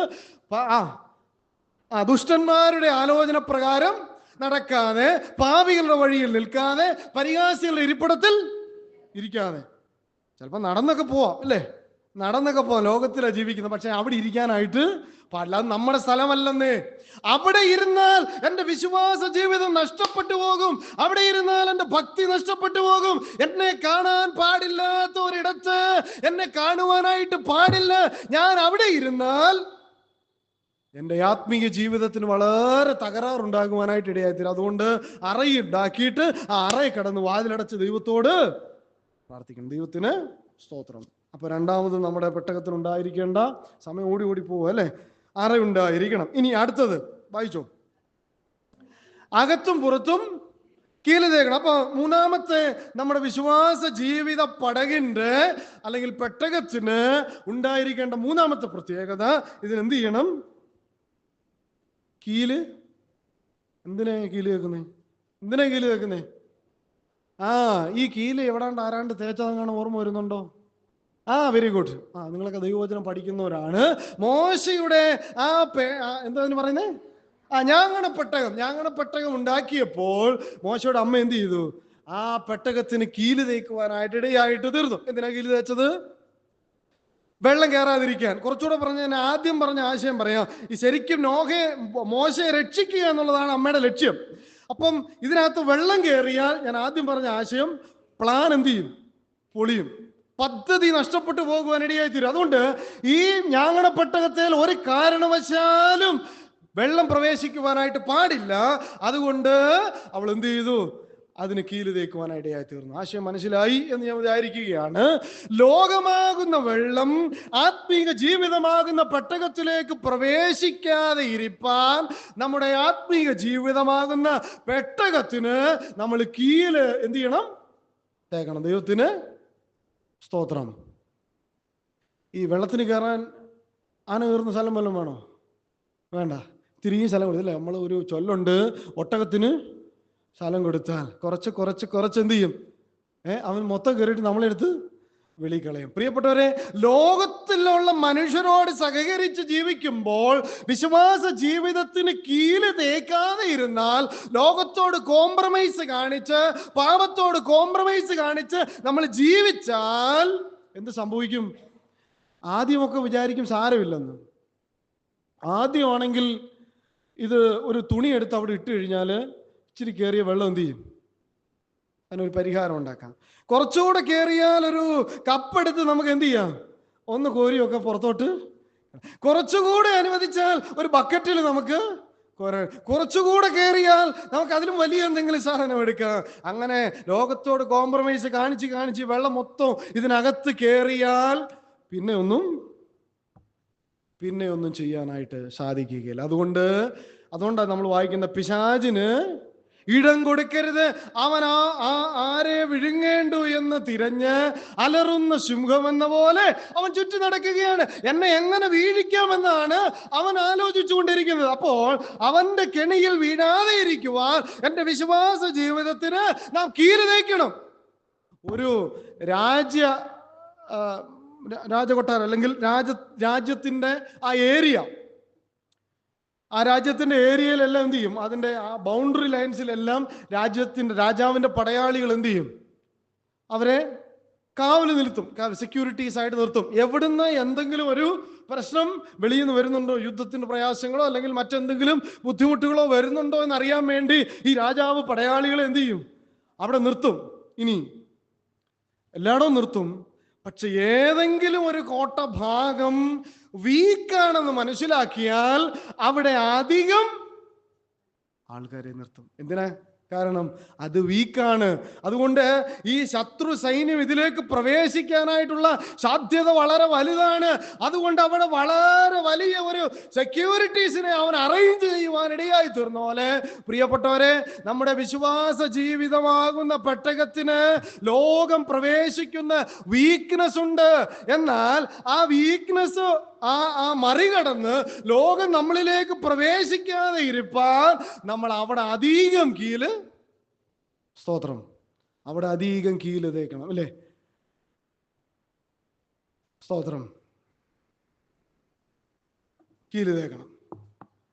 ദുഷ്ടന്മാരുടെ ആലോചന പ്രകാരം നടക്കാതെ, പാപികളുടെ വഴിയിൽ നിൽക്കാതെ, പരിഹാസികളുടെ ഇരിപ്പിടത്തിൽ ഇരിക്കാതെ. ചിലപ്പോൾ നടന്നൊക്കെ പോവാം അല്ലേ? നടന്നൊക്കെ പോവാം, ലോകത്തിലാണ് ജീവിക്കുന്നത്. പക്ഷെ അവിടെ ഇരിക്കാനായിട്ട് പാടില്ല. അത് നമ്മുടെ സ്ഥലമല്ലെന്നേ. അവിടെ ഇരുന്നാൽ എൻ്റെ വിശ്വാസ ജീവിതം നഷ്ടപ്പെട്ടു പോകും. അവിടെ ഇരുന്നാൽ എൻ്റെ ഭക്തി നഷ്ടപ്പെട്ടു പോകും. എന്നെ കാണാൻ പാടില്ലാത്ത ഒരിടത്ത് എന്നെ കാണുവാനായിട്ട് പാടില്ല. ഞാൻ അവിടെ ഇരുന്നാൽ എൻ്റെ ആത്മീയ ജീവിതത്തിന് വളരെ തകരാറുണ്ടാകുവാനായിട്ട് ഇടയായിത്തീരും. അതുകൊണ്ട് അറയുണ്ടാക്കിയിട്ട് ആ അറയിൽ കടന്ന് വാതിലടച്ച് ദൈവത്തോട് പ്രാർത്ഥിക്കണം. ദൈവത്തിന് സ്തോത്രം. അപ്പൊ രണ്ടാമത് നമ്മുടെ പെട്ടകത്തിനുണ്ടായിരിക്കേണ്ട, സമയം ഓടി ഓടി പോവുക അല്ലേ, അറയുണ്ടായിരിക്കണം. ഇനി അടുത്തത് വായിച്ചോ, അകത്തും പുറത്തും കീല് തേക്കണം. അപ്പൊ മൂന്നാമത്തെ നമ്മുടെ വിശ്വാസ ജീവിത പടകിന്റെ അല്ലെങ്കിൽ പെട്ടകത്തിന് ഉണ്ടായിരിക്കേണ്ട മൂന്നാമത്തെ പ്രത്യേകത, ഇതിനെന്ത് ചെയ്യണം? കീല്. എന്തിനാ കീല് കേൾക്കുന്നേ? എന്തിനാ കീല് കേൾക്കുന്നേ? ഈ കീല് എവിടാണ്ട് ആരാണ്ട് തേച്ചതങ്ങാണ് ഓർമ്മ വരുന്നുണ്ടോ? Very good. നിങ്ങളൊക്കെ ദൈവവചനം പഠിക്കുന്നവരാണ്. മോശയുടെ എന്താ പറയുന്നേ? ഞാങ്ങണപ്പെട്ടകം ഉണ്ടാക്കിയപ്പോൾ മോശയുടെ അമ്മ എന്ത് ചെയ്തു? ആ പെട്ടകത്തിന് കീല് തേക്കുവാനായിട്ട് ഇടയായിട്ട് തീർന്നു. എന്തിനാ കീല് തേച്ചത്? വെള്ളം കയറാതിരിക്കാൻ. കുറച്ചുകൂടെ ഞാൻ ആദ്യം പറഞ്ഞ ആശയം പറയാം. ഈ ശരിക്കും മോശയെ രക്ഷിക്കുക എന്നുള്ളതാണ് അമ്മയുടെ ലക്ഷ്യം. അപ്പം ഇതിനകത്ത് വെള്ളം കയറിയാൽ, ഞാൻ ആദ്യം പറഞ്ഞ ആശയം, പ്ലാൻ എന്ത് ചെയ്യും? പൊളിയും. പദ്ധതി നഷ്ടപ്പെട്ടു പോകുവാനിടയായി തീരും. അതുകൊണ്ട് ഈ ഞാങ്ങണപ്പെട്ടകത്തിൽ ഒരു കാരണവശാലും വെള്ളം പ്രവേശിക്കുവാനായിട്ട് പാടില്ല. അതുകൊണ്ട് അവൾ എന്ത് ചെയ്തു? അതിന് കീല് തേക്കുവാനിടയായി തീർന്നു. ആശയം മനസ്സിലായി എന്ന് ഞാൻ വിചാരിക്കുകയാണ്. ലോകമാകുന്ന വെള്ളം ആത്മീക ജീവിതമാകുന്ന പെട്ടകത്തിലേക്ക് പ്രവേശിക്കാതെ ഇരിപ്പാൻ നമ്മുടെ ആത്മീക ജീവിതമാകുന്ന പെട്ടകത്തിന് നമ്മൾ കീല് എന്ത് ചെയ്യണം? തേക്കണം. ദൈവത്തിന് സ്തോത്രം. ഈ വെള്ളത്തിന് കയറാൻ ആന കയറുന്ന സ്ഥലം വല്ലതും വേണോ? വേണ്ട. തിരികെ സ്ഥലം കൊടുത്തില്ലേ? നമ്മൾ ഒരു ചൊല്ലുണ്ട്, ഒട്ടകത്തിന് സ്ഥലം കൊടുത്താൽ കുറച്ച് എന്ത് ചെയ്യും? അവൻ മൊത്തം കയറിയിട്ട് നമ്മളെടുത്ത് വെളിക്കളയും. പ്രിയപ്പെട്ടവരെ, ലോകത്തിലുള്ള മനുഷ്യരോട് സഹകരിച്ച് ജീവിക്കുമ്പോൾ വിശ്വാസ ജീവിതത്തിന് കീല് തേക്കാതെ ഇരുന്നാൽ, ലോകത്തോട് കോംപ്രമൈസ് കാണിച്ച്, പാപത്തോട് കോംപ്രമൈസ് കാണിച്ച് നമ്മൾ ജീവിച്ചാൽ എന്ത് സംഭവിക്കും? ആദ്യമൊക്കെ വിചാരിക്കും സാരമില്ലെന്ന്. ആദ്യമാണെങ്കിൽ ഇത് ഒരു തുണി എടുത്ത് അവിടെ ഇട്ട് കഴിഞ്ഞാൽ ഇച്ചിരി കയറിയ വെള്ളം എന്ത് ചെയ്യും? അതിനൊരു പരിഹാരം ഉണ്ടാക്കാം. കുറച്ചുകൂടെ കയറിയാൽ ഒരു കപ്പെടുത്ത് നമുക്ക് എന്ത് ചെയ്യാം? ഒന്ന് കോരിയൊക്കെ പുറത്തോട്ട്. കുറച്ചുകൂടെ അനുവദിച്ചാൽ ഒരു ബക്കറ്റിൽ നമുക്ക് കുറച്ചുകൂടെ കയറിയാൽ നമുക്ക് അതിലും വലിയ എന്തെങ്കിലും സാധനം എടുക്കാം. അങ്ങനെ ലോകത്തോട് കോംപ്രമൈസ് കാണിച്ച് വെള്ളം മൊത്തം ഇതിനകത്ത് കയറിയാൽ പിന്നെ ഒന്നും ചെയ്യാനായിട്ട് സാധിക്കുകയില്ല. അതുകൊണ്ടാണ് നമ്മൾ വായിക്കുന്ന, പിശാചിന് ഇടം കൊടുക്കരുത്, അവൻ ആരെ വിഴുങ്ങേണ്ടു എന്ന് തിരഞ്ഞ് അലറുന്ന സിംഹമെന്ന പോലെ അവൻ ചുറ്റി നടക്കുകയാണ്. എന്നെ എങ്ങനെ വീഴിക്കാമെന്നാണ് അവൻ ആലോചിച്ചു കൊണ്ടിരിക്കുന്നത്. അപ്പോൾ അവന്റെ കെണിയിൽ വീഴാതെ ഇരിക്കുവാൻ എന്റെ വിശ്വാസ ജീവിതത്തിന് നാം കീല് തേക്കണം. ഒരു രാജകൊട്ടാരം അല്ലെങ്കിൽ രാജ്യത്തിന്റെ ആ രാജ്യത്തിന്റെ ഏരിയയിലെല്ലാം എന്ത് ചെയ്യും? അതിന്റെ ആ ബൗണ്ടറി ലൈൻസിലെല്ലാം രാജാവിന്റെ പടയാളികൾ എന്ത് ചെയ്യും? അവരെ കാവല് നിർത്തും, സെക്യൂരിറ്റീസ് ആയിട്ട് നിർത്തും. എവിടുന്ന് എന്തെങ്കിലും ഒരു പ്രശ്നം വെളിയിൽ നിന്ന് വരുന്നുണ്ടോ, യുദ്ധത്തിന്റെ പ്രയാസങ്ങളോ അല്ലെങ്കിൽ മറ്റെന്തെങ്കിലും ബുദ്ധിമുട്ടുകളോ വരുന്നുണ്ടോ എന്നറിയാൻ വേണ്ടി ഈ രാജാവ് പടയാളികളെ എന്ത് ചെയ്യും? അവിടെ നിർത്തും. ഇനി എല്ലായിടവും നിർത്തും. പക്ഷെ ഏതെങ്കിലും ഒരു കോട്ട ഭാഗം വീക്കാണെന്ന് മനസ്സിലാക്കിയാൽ അവിടെ അധികം ആൾക്കാരെ നിർത്തും. എന്തിനാ? കാരണം അത് വീക്കാണ്. അതുകൊണ്ട് ഈ ശത്രു സൈന്യം ഇതിലേക്ക് പ്രവേശിക്കാനായിട്ടുള്ള സാധ്യത വളരെ വലുതാണ്. അതുകൊണ്ട് അവിടെ വളരെ വലിയ ഒരു സെക്യൂരിറ്റീസിനെ അവൻ അറേഞ്ച് ചെയ്യുവാനിടയായി തീർന്ന പോലെ, പ്രിയപ്പെട്ടവരെ, നമ്മുടെ വിശ്വാസ ജീവിതമാകുന്ന പെട്ടകത്തിന് ലോകം പ്രവേശിക്കുന്ന വീക്ക്നെസ് ഉണ്ട്. എന്നാൽ ആ വീക്ക്നെസ് ആ മറികടന്ന് ലോകം നമ്മളിലേക്ക് പ്രവേശിക്കാതെ ഇരുപ്പാൻ നമ്മൾ അവിടെ അധികം കീല്, സ്തോത്രം, അവിടെ അധികം കീല് തേക്കണം, അല്ലേ? സ്തോത്രം, കീല് തേക്കണം.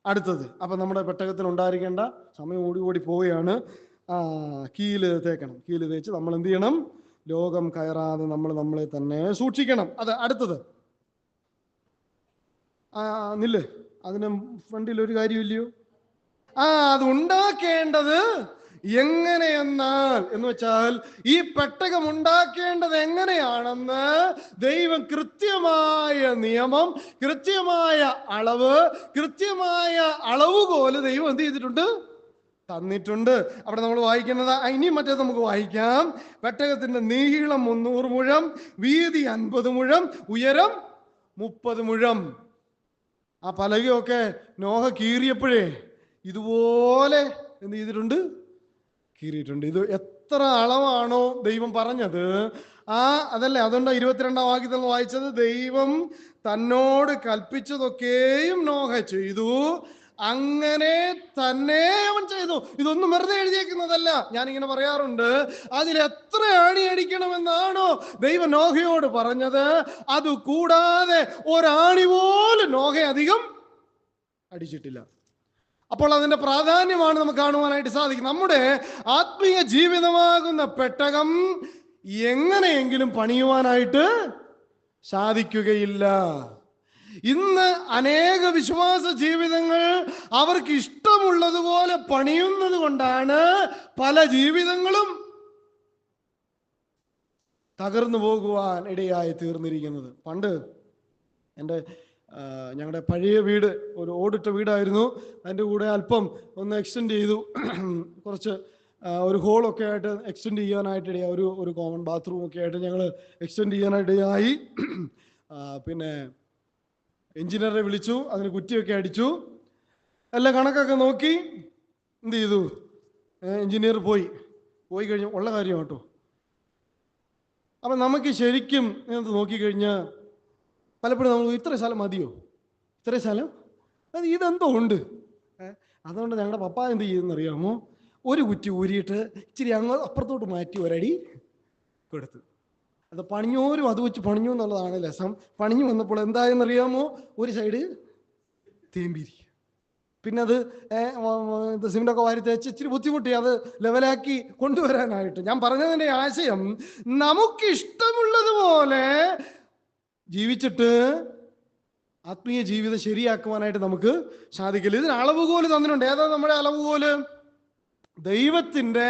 അടുത്തത്, അപ്പൊ നമ്മുടെ പെട്ടകത്തിൽ ഉണ്ടായിരിക്കേണ്ട സമയം ഓടി പോവുകയാണ്. കീല് തേക്കണം. കീല് തേച്ച് നമ്മൾ എന്ത് ചെയ്യണം? ലോകം കയറാതെ നമ്മളെ തന്നെ സൂക്ഷിക്കണം. അത് അടുത്തത്. നില്ല്, അതിന് ഫ്രണ്ടിൽ ഒരു കാര്യമില്ലയോ? അത് ഉണ്ടാക്കേണ്ടത് എങ്ങനെയെന്നാൽ എന്ന് വെച്ചാൽ ഈ പെട്ടകം ഉണ്ടാക്കേണ്ടത് എങ്ങനെയാണെന്ന് ദൈവം കൃത്യമായ നിയമം, കൃത്യമായ അളവ്, കൃത്യമായ അളവുകോല് ദൈവം എന്ത് ചെയ്തിട്ടുണ്ട്? തന്നിട്ടുണ്ട്. അവിടെ നമ്മൾ വായിക്കുന്നത്, ഇനി മറ്റേത് നമുക്ക് വായിക്കാം. പെട്ടകത്തിന്റെ നീളം 300 മുഴം, വീതി 50 മുഴം, ഉയരം 30 മുഴം. ആ പലകയൊക്കെ നോഹ കീറിയപ്പോഴേ ഇതുപോലെ എന്ത് ചെയ്തിട്ടുണ്ട്? കീറിയിട്ടുണ്ട്. ഇത് എത്ര അളവാണോ ദൈവം പറഞ്ഞത്, അതല്ലേ? അതുകൊണ്ട് 22-ാം വാക്യത്തിൽ വായിച്ചത്, ദൈവം തന്നോട് കൽപ്പിച്ചതൊക്കെയും നോഹ ചെയ്തു, അങ്ങനെ തന്നെ അവൻ ചെയ്തു. ഇതൊന്നും വെറുതെ എഴുതിയേക്കുന്നതല്ല. ഞാനിങ്ങനെ പറയാറുണ്ട്, അതിൽ എത്ര ആണി അടിക്കണമെന്നാണോ ദൈവം നോഹയോട് പറഞ്ഞത്, അത് കൂടാതെ ഒരാണി പോലും നോഹ അധികം അടിച്ചിട്ടില്ല. അപ്പോൾ അതിന്റെ പ്രാധാന്യമാണ് നമുക്ക് കാണുവാനായിട്ട് സാധിക്കും. നമ്മുടെ ആത്മീയ ജീവിതമാകുന്ന പെട്ടകം എങ്ങനെയെങ്കിലും പണിയുവാനായിട്ട് സാധിക്കുകയില്ല. ഇന്ന് അനേക വിശ്വാസ ജീവിതങ്ങൾ അവർക്ക് ഇഷ്ടമുള്ളതുപോലെ പണിയുന്നത് കൊണ്ടാണ് പല ജീവിതങ്ങളും തകർന്നു പോകുവാൻ ഇടയായി തീർന്നിരിക്കുന്നത്. പണ്ട് ഞങ്ങളുടെ പഴയ വീട് ഒരു ഓടിട്ട വീടായിരുന്നു. അതിൻ്റെ കൂടെ അല്പം ഒന്ന് എക്സ്റ്റെൻഡ് ചെയ്തു, കുറച്ച് ഒരു ഹോളൊക്കെ ആയിട്ട് എക്സ്റ്റെൻഡ് ചെയ്യാനായിട്ട് ഇടയായി. ഒരു കോമൺ ബാത്റൂം ഒക്കെ ആയിട്ട് ഞങ്ങൾ എക്സ്റ്റെൻഡ് ചെയ്യാനായിട്ട് ഇടയായി. പിന്നെ എഞ്ചിനീയറെ വിളിച്ചു, അതിന് കുറ്റിയൊക്കെ അടിച്ചു, എല്ലാ കണക്കൊക്കെ നോക്കി. എന്ത് ചെയ്തു? എഞ്ചിനീയർ പോയി കഴിഞ്ഞു. ഉള്ള കാര്യം കേട്ടോ. അപ്പം നമുക്ക് ശരിക്കും നോക്കിക്കഴിഞ്ഞാൽ പലപ്പോഴും നമ്മൾ ഇത്ര സ്ഥലം മതിയോ, ഇത്രയും സ്ഥലം അത് ഇതെന്തോ ഉണ്ട്. അതുകൊണ്ട് ഞങ്ങളുടെ പപ്പ എന്ത് ചെയ്യുന്നറിയാമോ, ഒരു കുറ്റി ഊരിയിട്ട് ഇച്ചിരി അങ്ങ് അപ്പുറത്തോട്ട് മാറ്റി ഒരടി കൊടുത്തു. അത് പണിഞ്ഞോരും അത് വെച്ച് പണിഞ്ഞു എന്നുള്ളതാണ് രസം. പണിഞ്ഞു വന്നപ്പോൾ എന്തായെന്നറിയാമോ, ഒരു സൈഡ് തേമ്പിരി. പിന്നെ അത് സിമെന്റൊക്കെ വാരി തേച്ച് ഇച്ചിരി ബുദ്ധിമുട്ടി അത് ലെവലാക്കി കൊണ്ടുവരാനായിട്ട്. ഞാൻ പറഞ്ഞതിന്റെ ആശയം, നമുക്കിഷ്ടമുള്ളതുപോലെ ജീവിച്ചിട്ട് ആത്മീയ ജീവിതം ശരിയാക്കുവാനായിട്ട് നമുക്ക് സാധിക്കില്ല. ഇതിന് അളവുകോല് തന്നിട്ടുണ്ട്. ഏതാ നമ്മുടെ അളവുകോല്? ദൈവത്തിന്റെ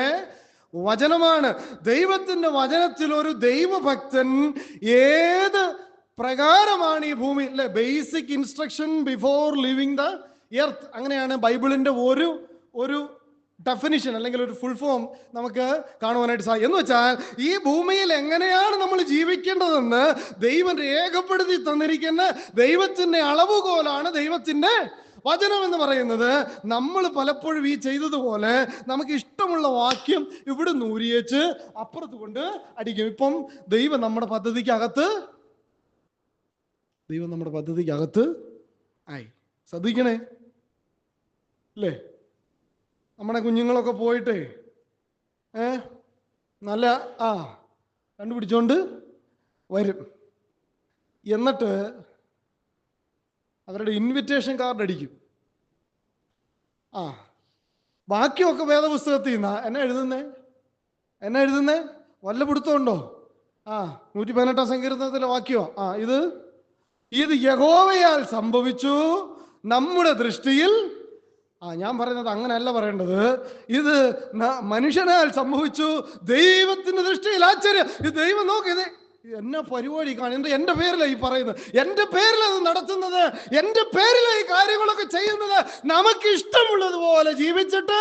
വചനമാണ്. ദൈവത്തിന്റെ വചനത്തിൽ ഒരു ദൈവഭക്തൻ ഏത് പ്രകാരമാണ് ഈ ഭൂമി, അല്ലെ, basic instruction before living the earth, അങ്ങനെയാണ് ബൈബിളിന്റെ ഒരു ഡെഫിനിഷൻ അല്ലെങ്കിൽ ഒരു ഫുൾ ഫോം നമുക്ക് കാണുവാനായിട്ട് സാധിക്കും. എന്ന് വെച്ചാൽ ഈ ഭൂമിയിൽ എങ്ങനെയാണ് നമ്മൾ ജീവിക്കേണ്ടതെന്ന് ദൈവം രേഖപ്പെടുത്തി തന്നിരിക്കുന്ന ദൈവത്തിന്റെ അളവുകോലാണ് ദൈവത്തിന്റെ വചനം എന്ന് പറയുന്നത്. നമ്മൾ പലപ്പോഴും ഈ ചെയ്തതുപോലെ നമുക്ക് ഇഷ്ടമുള്ള വാക്യം ഇവിടെ നൂരിയേച്ച് അപ്പുറത്ത് കൊണ്ട് അടിക്കും. ഇപ്പം ദൈവം നമ്മുടെ പദ്ധതിക്കകത്ത് ആയി. ശ്രദ്ധിക്കണേ, അല്ലേ? നമ്മുടെ കുഞ്ഞുങ്ങളൊക്കെ പോയിട്ടേ നല്ല കണ്ടുപിടിച്ചോണ്ട് വരും. എന്നിട്ട് അവരുടെ ഇൻവിറ്റേഷൻ കാർഡ് അടിക്കും. ബാക്കിയൊക്കെ വേദപുസ്തകത്തിൽ നിന്നാ. എന്നാ എഴുതുന്നേ? വല്ല പിടുത്തമുണ്ടോ? 118 സങ്കീർത്തനത്തിലെ വാക്യമാ ഇത് യഹോവയാൽ സംഭവിച്ചു നമ്മുടെ ദൃഷ്ടിയിൽ. ഞാൻ പറയുന്നത് അങ്ങനെയല്ല പറയേണ്ടത്. ഇത് മനുഷ്യനാൽ സംഭവിച്ചു ദൈവത്തിന്റെ ദൃഷ്ടിയിൽ ആശ്ചര്യം. ഇത് ദൈവം നോക്കിയത് എന്നെ പരിപാടി കാണുന്നത് എന്റെ പേരിലാണ് ഈ പറയുന്നത്, എന്റെ പേരിലത് നടത്തുന്നത്, എന്റെ പേരിലാണ് ഈ കാര്യങ്ങളൊക്കെ ചെയ്യുന്നത്. നമുക്ക് ഇഷ്ടമുള്ളതുപോലെ ജീവിച്ചിട്ട്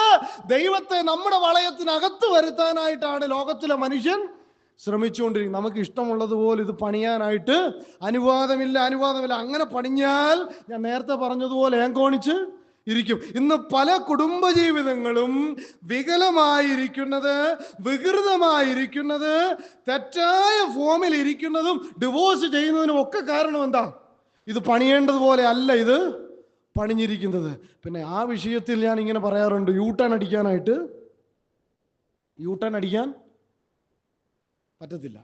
ദൈവത്തെ നമ്മുടെ വളയത്തിനകത്ത് വരുത്താനായിട്ടാണ് ലോകത്തിലെ മനുഷ്യൻ ശ്രമിച്ചുകൊണ്ടിരിക്കുന്നത്. നമുക്ക് ഇഷ്ടമുള്ളതുപോലെ ഇത് പണിയാനായിട്ട് അനുവാദമില്ല. അങ്ങനെ പണിഞ്ഞാൽ ഞാൻ നേരത്തെ പറഞ്ഞതുപോലെ ഏങ്കോണിച്ച് ഇരിക്കും. ഇന്ന് പല കുടുംബജീവിതങ്ങളും വികലമായിരിക്കുന്നത്, വികൃതമായിരിക്കുന്നത്, തെറ്റായ ഫോമിൽ ഇരിക്കുന്നതും ഡിവോഴ്സ് ചെയ്യുന്നതിനും ഒക്കെ കാരണം എന്താ? ഇത് പണിയേണ്ടതുപോലെ അല്ല ഇത് പണിഞ്ഞിരിക്കുന്നത്. പിന്നെ ആ വിഷയത്തിൽ ഞാൻ ഇങ്ങനെ പറയാറുണ്ട്, യൂട്ടേൺ അടിക്കാൻ പറ്റത്തില്ല.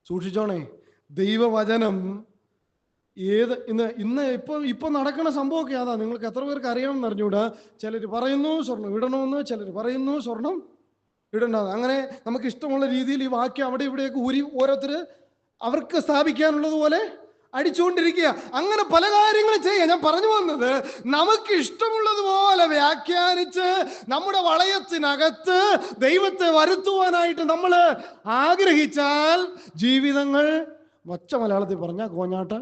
സൂക്ഷിച്ചോണേ. ദൈവവചനം ഇന്ന് ഇപ്പൊ നടക്കുന്ന സംഭവമൊക്കെ അതാ. നിങ്ങൾക്ക് എത്ര പേർക്ക് അറിയണമെന്ന് അറിഞ്ഞൂടാ. ചിലർ പറയുന്നു സ്വർണം ഇടണമെന്ന്, ചിലർ പറയുന്നു സ്വർണം ഇടണ്ടെന്ന്. അങ്ങനെ നമുക്ക് ഇഷ്ടമുള്ള രീതിയിൽ ഈ വാക്യം അവിടെ ഇവിടെയൊക്കെ ഊരി ഓരോരുത്തർ അവർക്ക് സ്ഥാപിക്കാനുള്ളതുപോലെ അടിച്ചുകൊണ്ടിരിക്കുക. അങ്ങനെ പല കാര്യങ്ങളും ചെയ്യാം. ഞാൻ പറഞ്ഞു വന്നത്, നമുക്ക് ഇഷ്ടമുള്ളതുപോലെ വ്യാഖ്യാനിച്ച് നമ്മുടെ വളയത്തിനകത്ത് ദൈവത്തെ വരുത്തുവാനായിട്ട് നമ്മൾ ആഗ്രഹിച്ചാൽ ജീവിതങ്ങൾ വച്ച മലയാളത്തിൽ പറഞ്ഞ കോഞ്ഞാട്ട.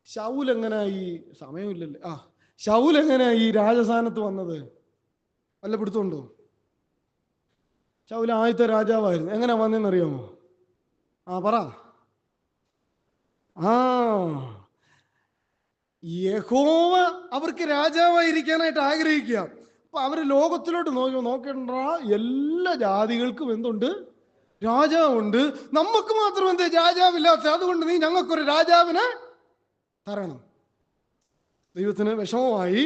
ശൗൽ എങ്ങനെ ഈ സമയമില്ലല്ലേ ശൗൽ എങ്ങനെ ഈ രാജസ്ഥാനത്ത് വന്നത്? വല്ല പിടുത്തമുണ്ടോ? ശൗൽ ആദ്യത്തെ രാജാവായിരുന്നു. എങ്ങനെ വന്നെന്നറിയാമോ? പറ. യഹോവ അവർക്ക് രാജാവായിരിക്കാനായിട്ട് ആഗ്രഹിക്കുക. അപ്പൊ അവര് ലോകത്തിലോട്ട് നോക്കേണ്ട എല്ലാ ജാതികൾക്കും എന്തുണ്ട്? രാജാവുണ്ട്. നമുക്ക് മാത്രം എന്താ രാജാവില്ലാത്ത? അതുകൊണ്ട് നീ ഞങ്ങൾക്കൊരു രാജാവിനെ തരണം. ദൈവത്തിന് വിഷമമായി.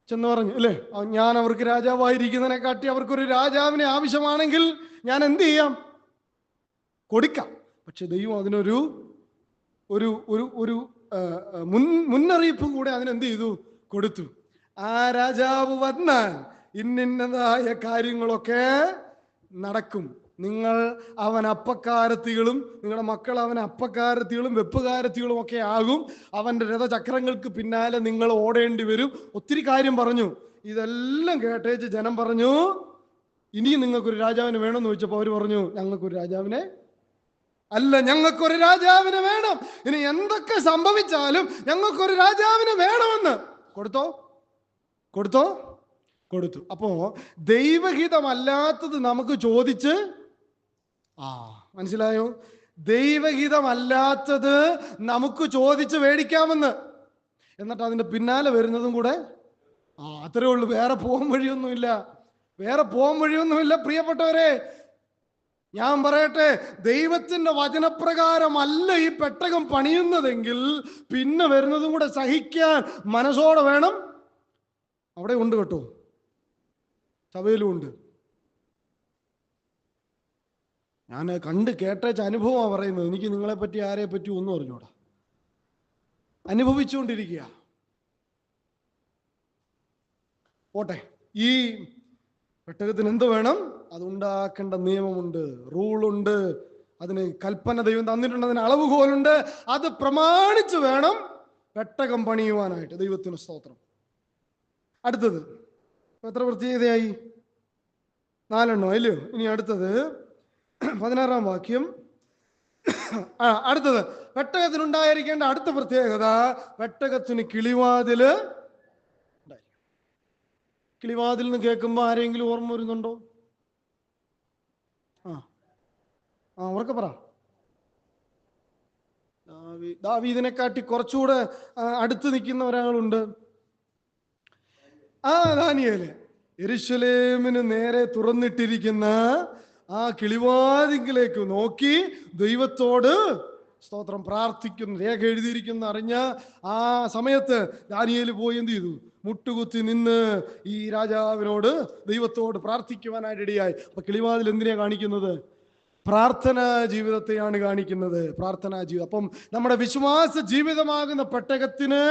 ചെന്ന് പറഞ്ഞു, അല്ലേ, ഞാൻ അവർക്ക് രാജാവായിരിക്കുന്നതിനെ കാട്ടി അവർക്കൊരു രാജാവിനെ ആവശ്യമാണെങ്കിൽ ഞാൻ എന്ത് ചെയ്യാം? കൊടുക്കാം. പക്ഷെ ദൈവം അതിനൊരു ഒരു ഒരു ഒരു മുന്നറിയിപ്പ് കൂടെ അതിനെന്ത് ചെയ്തു? കൊടുത്തു. ആ രാജാവ് വന്നാൽ ഇന്നതായ കാര്യങ്ങളൊക്കെ നടക്കും. നിങ്ങൾ അവൻ അപ്പക്കാരത്തികളും നിങ്ങളുടെ മക്കൾ അവൻ അപ്പക്കാരത്തികളും വെപ്പുകാരത്തികളും ഒക്കെ ആകും. അവന്റെ രഥചക്രങ്ങൾക്ക് പിന്നാലെ നിങ്ങൾ ഓടേണ്ടി വരും. ഒത്തിരി കാര്യം പറഞ്ഞു. ഇതെല്ലാം കേട്ടേച്ച് ജനം പറഞ്ഞു, ഇനിയും നിങ്ങൾക്കൊരു രാജാവിനെ വേണമെന്ന് ചോദിച്ചപ്പോൾ അവർ പറഞ്ഞു, ഞങ്ങൾക്കൊരു രാജാവിനെ അല്ല, ഞങ്ങൾക്കൊരു രാജാവിനെ വേണം. ഇനി എന്തൊക്കെ സംഭവിച്ചാലും ഞങ്ങൾക്കൊരു രാജാവിനെ വേണമെന്ന്. കൊടുത്തോ? കൊടുത്തോ? കൊടുത്തു. അപ്പോ ദൈവഹിതമല്ലാത്തത് നമുക്ക് ചോദിച്ച് മനസ്സിലായോ? ദൈവഹിതമല്ലാത്തത് നമുക്ക് ചോദിച്ച് മേടിക്കാമെന്ന്. എന്നിട്ട് അതിന്റെ പിന്നാലെ വരുന്നതും കൂടെ അത്രേ ഉള്ളൂ. വേറെ പോകാൻ വഴിയൊന്നുമില്ല. വേറെ പോകാൻ വഴിയൊന്നുമില്ല പ്രിയപ്പെട്ടവരെ. ഞാൻ പറയട്ടെ, ദൈവത്തിന്റെ വചനപ്രകാരമല്ല ഈ പെട്ടകം പണിയുന്നതെങ്കിൽ പിന്നെ വരുന്നതും കൂടെ സഹിക്കാൻ മനസ്സോടെ വേണം. അവിടെ ഉണ്ട് കേട്ടോ, സഭയിലും ഉണ്ട്. ഞാൻ കണ്ട് കേട്ടേച്ച അനുഭവമാണ് പറയുന്നത്. എനിക്ക് നിങ്ങളെ പറ്റി ആരെ പറ്റി ഒന്നും അറിഞ്ഞൂടാ. അനുഭവിച്ചുകൊണ്ടിരിക്കുക. പോട്ടെ, ഈ പെട്ടകത്തിന് എന്ത് വേണം? അതുണ്ടാക്കേണ്ട നിയമമുണ്ട്, റൂളുണ്ട്, അതിന് കൽപ്പന ദൈവം തന്നിട്ടുണ്ട്, അതിന് അളവുകോലുണ്ട്. അത് പ്രമാണിച്ച് വേണം പെട്ടകം പണിയുവാനായിട്ട്. ദൈവത്തിന് സ്തോത്രം. അടുത്തത് എത്ര പ്രത്യേകതയായി? 4 അല്ലയോ? ഇനി അടുത്തത് 16-ാം വാക്യം. അടുത്തത് പെട്ടകത്തിനുണ്ടായിരിക്കേണ്ട അടുത്ത പ്രത്യേകത, പെട്ടകത്തിന് കിളിവാതില്. കിളിവാതിൽ എന്ന് കേൾക്കുമ്പോൾ ആരെങ്കിലും ഓർമ്മ വരുന്നുണ്ടോ? ഉറക്കെ പറ. ദാവീദിനെക്കാട്ടി കുറച്ചുകൂടെ അടുത്ത് നിൽക്കുന്ന ഒരാളുണ്ട്. ദാനിയേല്. യെരൂശലേമിന് നേരെ തുറന്നിട്ടിരിക്കുന്ന ആ കിളിവാതിങ്കിലേക്ക് നോക്കി ദൈവത്തോട് സ്തോത്രം പ്രാർത്ഥിക്കുന്നു. രേഖ എഴുതിയിരിക്കുന്ന അറിഞ്ഞ ആ സമയത്ത് ദാനിയേല് പോയി എന്ത് ചെയ്തു? മുട്ടുകുത്തി നിന്ന് ഈ രാജാവിനോട്, ദൈവത്തോട് പ്രാർത്ഥിക്കുവാനായിട്ട് ഇടയായി. അപ്പൊ കിളിവാതിൽ എന്തിനാ കാണിക്കുന്നത്? പ്രാർത്ഥനാ ജീവിതത്തെയാണ് കാണിക്കുന്നത്. പ്രാർത്ഥനാ ജീവിതം. അപ്പം നമ്മുടെ വിശ്വാസ ജീവിതമാകുന്ന പെട്ടകത്തിന്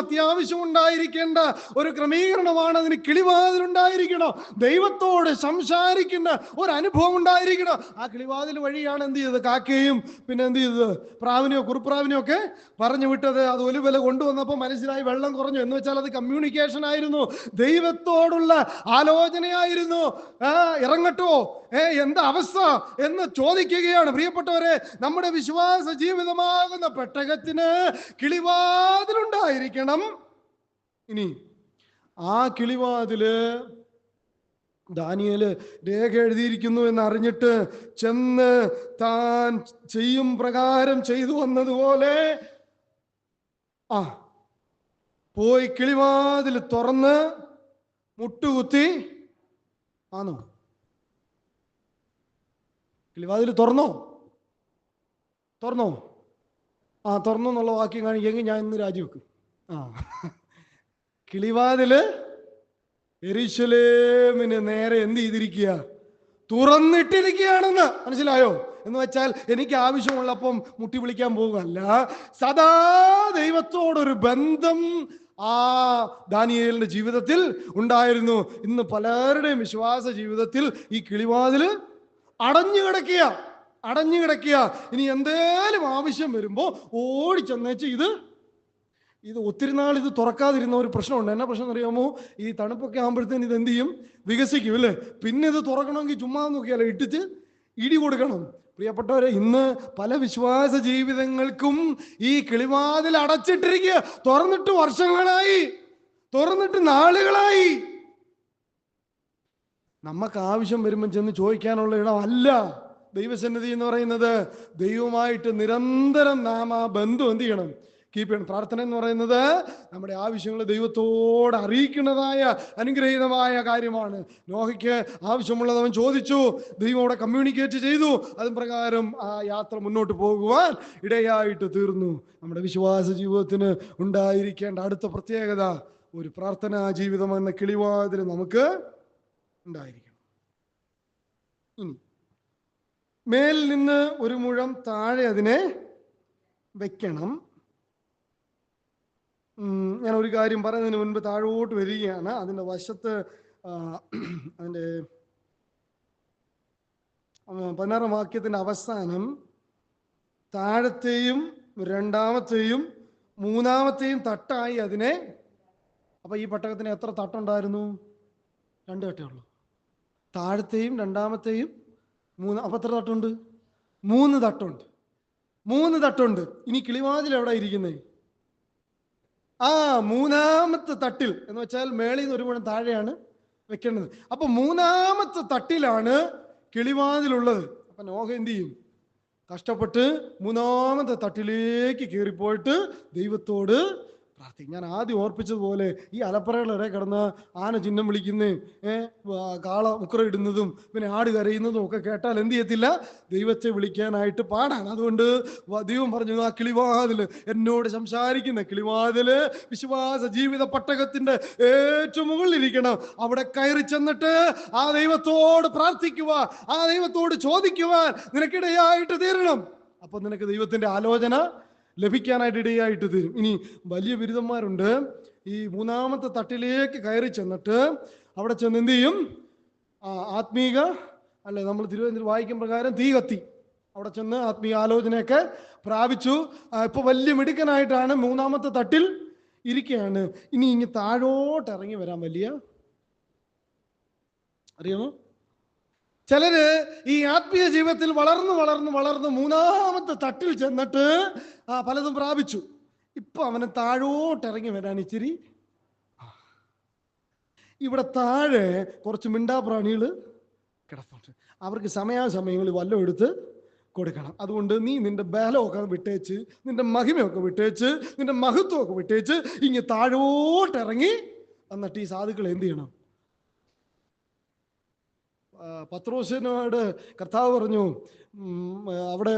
അത്യാവശ്യം ഉണ്ടായിരിക്കേണ്ട ഒരു ക്രമീകരണമാണ്. അതിന് കിളിവാതിൽ ഉണ്ടായിരിക്കണം. ദൈവത്തോട് സംസാരിക്കുന്ന ഒരു അനുഭവം ഉണ്ടായിരിക്കണം. ആ കിളിവാതിൽ വഴിയാണ് എന്ത് ചെയ്തത്? കാക്കയും പിന്നെ എന്ത് ചെയ്തത്? പ്രാവിനെയോ കുറുപ്രാവിനെയോ ഒക്കെ പറഞ്ഞു വിട്ടത്. അത് ഒരു വില കൊണ്ടുവന്നപ്പോൾ മനസ്സിലായി വെള്ളം കുറഞ്ഞു എന്ന് വെച്ചാൽ അത് കമ്മ്യൂണിക്കേഷൻ ആയിരുന്നു, ദൈവത്തോടുള്ള ആലോചനയായിരുന്നു. ഇറങ്ങട്ടോ, എന്താ അവസ്ഥ എന്ന് ചോദിക്കുകയാണ്. പ്രിയപ്പെട്ടവരെ, നമ്മുടെ വിശ്വാസ ജീവിതമാകുന്ന പെട്ടകത്തിന് കിളിവാതിലുണ്ടായിരിക്കണം. ഇനി ആ കിളിവാതില് ദാനിയേല് രേഖ എഴുതിയിരിക്കുന്നു എന്ന് അറിഞ്ഞിട്ട് ചെന്ന് താൻ ചെയ്യും പ്രകാരം ചെയ്തു വന്നതുപോലെ പോയി കിളിവാതിൽ തുറന്ന് മുട്ടുകുത്തി. കിളിവാതിൽ തുറന്നോ? തുറന്നോ എന്നുള്ള വാക്യം കാണിക്കെങ്കിൽ ഞാൻ ഇന്ന് രാജിവെക്കും. കിളിവാതില് യെരൂശലേമിന് നേരെ എന്ത് ചെയ്തിരിക്കുക? തുറന്നിട്ടിരിക്കുകയാണെന്ന്. മനസ്സിലായോ? എന്ന് വെച്ചാൽ എനിക്ക് ആവശ്യമുള്ളപ്പം മുട്ടി വിളിക്കാൻ പോകുകയല്ല, സദാ ദൈവത്തോടൊരു ബന്ധം ആ ദാനിയേലിന്റെ ജീവിതത്തിൽ ഉണ്ടായിരുന്നു. ഇന്ന് പലരുടെയും വിശ്വാസ ജീവിതത്തിൽ ഈ കിളിവാതില് അടഞ്ഞു കിടക്കുക. ഇനി എന്തേലും ആവശ്യം വരുമ്പോ ഓടിച്ചെന്നേച്ച് ഇത് ഒത്തിരി നാൾ ഇത് തുറക്കാതിരുന്ന ഒരു പ്രശ്നമുണ്ട്. എന്നാ പ്രശ്നം അറിയാമോ? ഈ തണുപ്പൊക്കെ ആകുമ്പോഴത്തേന് ഇത് എന്ത് ചെയ്യും? വികസിക്കും അല്ലേ? പിന്നെ ഇത് തുറക്കണമെങ്കിൽ ചുമ്മാ നോക്കിയാലോ ഇട്ടിട്ട് ഇടി കൊടുക്കണം. പ്രിയപ്പെട്ടവരെ, ഇന്ന് പല വിശ്വാസ ജീവിതങ്ങൾക്കും ഈ കിളിവാതിൽ അടച്ചിട്ടിരിക്കുക. തുറന്നിട്ട് വർഷങ്ങളായി, തുറന്നിട്ട് നാളുകളായി. നമുക്ക് ആവശ്യം വരുമ്പോൾ ചെന്ന് ചോദിക്കാനുള്ള ഇടമല്ല ദൈവസന്നിധി എന്ന് പറയുന്നത്. ദൈവമായിട്ട് നിരന്തരം നാം ആ ബന്ധം എന്ത് ചെയ്യണം? കീപ്പ് ചെയ്യണം. പ്രാർത്ഥന എന്ന് പറയുന്നത് നമ്മുടെ ആവശ്യങ്ങൾ ദൈവത്തോട് അറിയിക്കുന്നതായ അനുഗ്രഹീതമായ കാര്യമാണ്. നോഹയ്ക്ക് ആവശ്യമുള്ളത് അവൻ ചോദിച്ചു, ദൈവം അവിടെ കമ്മ്യൂണിക്കേറ്റ് ചെയ്തു. അതിന് പ്രകാരം ആ യാത്ര മുന്നോട്ട് പോകുവാൻ ഇടയായിട്ട് തീർന്നു. നമ്മുടെ വിശ്വാസ ജീവിതത്തിന് ഉണ്ടായിരിക്കേണ്ട അടുത്ത പ്രത്യേകത, ഒരു പ്രാർത്ഥനാ ജീവിതം എന്ന കിളിവാതിൽ നമുക്ക് ഉണ്ടായിരിക്കണം. ഇനി മേലിൽ നിന്ന് 1 മുഴം താഴെ അതിനെ വെക്കണം. ഞാൻ ഒരു കാര്യം പറയുന്നതിന് മുൻപ് താഴോട്ട് വരികയാണ്. അതിൻ്റെ വശത്ത് അതിൻ്റെ 16-ാം വാക്യത്തിൻ്റെ അവസാനം താഴത്തെയും 2ാമത്തെയും 3ാമത്തെയും തട്ടായി അതിനെ. അപ്പൊ ഈ പെട്ടകത്തിന് എത്ര തട്ടുണ്ടായിരുന്നു? 2 തട്ടേ ഉള്ളൂ. താഴത്തെയും 2ാമത്തെയും 3. അപ്പൊ എത്ര തട്ടുണ്ട്? 3 തട്ടുണ്ട്. ഇനി കിളിവാതിൽ എവിടെ ഇരിക്കുന്നേ? മൂന്നാമത്തെ തട്ടിൽ എന്ന് വെച്ചാൽ മേളിൽ നിന്ന് ഒരു മുഴം താഴെയാണ് വെക്കേണ്ടത്. അപ്പൊ മൂന്നാമത്തെ തട്ടിലാണ് കിളിവാതിലുള്ളത്. അപ്പൊ നോഹ എന്ത് ചെയ്യും? കഷ്ടപ്പെട്ട് മൂന്നാമത്തെ തട്ടിലേക്ക് കയറിപ്പോയിട്ട് ദൈവത്തോട് പ്രാർത്ഥിക്കും. ഞാൻ ആദ്യം ഓർപ്പിച്ചതുപോലെ ഈ അലപ്പറകളിടെ കിടന്ന് ആന ചിഹ്നം വിളിക്കുന്നേ, കാള മുക്കറ ഇടുന്നതും പിന്നെ ആട് കരയുന്നതും ഒക്കെ കേട്ടാൽ എന്ത് ചെയ്യത്തില്ല? ദൈവത്തെ വിളിക്കാനായിട്ട് പാടാണ്. അതുകൊണ്ട് ദൈവം പറഞ്ഞു, ആ കിളിവാതില്, എന്നോട് സംസാരിക്കുന്ന കിളിവാതില് വിശ്വാസ ജീവിത പട്ടകത്തിന്റെ ഏറ്റവും മുകളിലിരിക്കണം. അവിടെ കയറി ചെന്നിട്ട് ആ ദൈവത്തോട് പ്രാർത്ഥിക്കുവാൻ, ആ ദൈവത്തോട് ചോദിക്കുവാൻ നിനക്കിടയായിട്ട് തീരണം. അപ്പൊ നിനക്ക് ദൈവത്തിന്റെ ആലോചന ലഭിക്കാനായിട്ട് ഇടയായിട്ട് തീരും. ഇനി വലിയ ബിരുദന്മാരുണ്ട്, ഈ മൂന്നാമത്തെ തട്ടിലേക്ക് കയറി ചെന്നിട്ട് അവിടെ ചെന്ന് എന്ത് ചെയ്യും? ആത്മീക അല്ലെ, നമ്മൾ തിരുവനന്തപുരം വായിക്കും പ്രകാരം തീ കത്തി അവിടെ ചെന്ന് ആത്മീയ ആലോചനയൊക്കെ പ്രാപിച്ചു. ഇപ്പൊ വലിയ മിടുക്കനായിട്ടാണ് മൂന്നാമത്തെ തട്ടിൽ ഇരിക്കുകയാണ്. ഇനി താഴോട്ട് ഇറങ്ങി വരാൻ വലിയ, അറിയാമോ, ചിലര് ഈ ആത്മീയ ജീവിതത്തിൽ വളർന്ന് മൂന്നാമത്തെ തട്ടിൽ ചെന്നിട്ട് പലതും പ്രാപിച്ചു. ഇപ്പൊ അവന് താഴോട്ട് ഇറങ്ങി വരാൻ ഇച്ചിരി. ഇവിടെ താഴെ കുറച്ച് മിണ്ടാപ്രാണികൾ കിടപ്പുണ്ട്. അവർക്ക് സമയാസമയങ്ങളിൽ വല്ലതും എടുത്ത് കൊടുക്കണം. അതുകൊണ്ട് നീ നിന്റെ ബലമൊക്കെ വിട്ടേച്ച്, നിന്റെ മഹിമയൊക്കെ വിട്ടേച്ച്, നിന്റെ മഹത്വമൊക്കെ വിട്ടേച്ച് ഇങ്ങ് താഴോട്ട് ഇറങ്ങി എന്നിട്ട് ഈ സാധുക്കൾ എന്ത് ചെയ്യണം? പത്രോസിനോട് കർത്താവ് പറഞ്ഞു, അവിടെ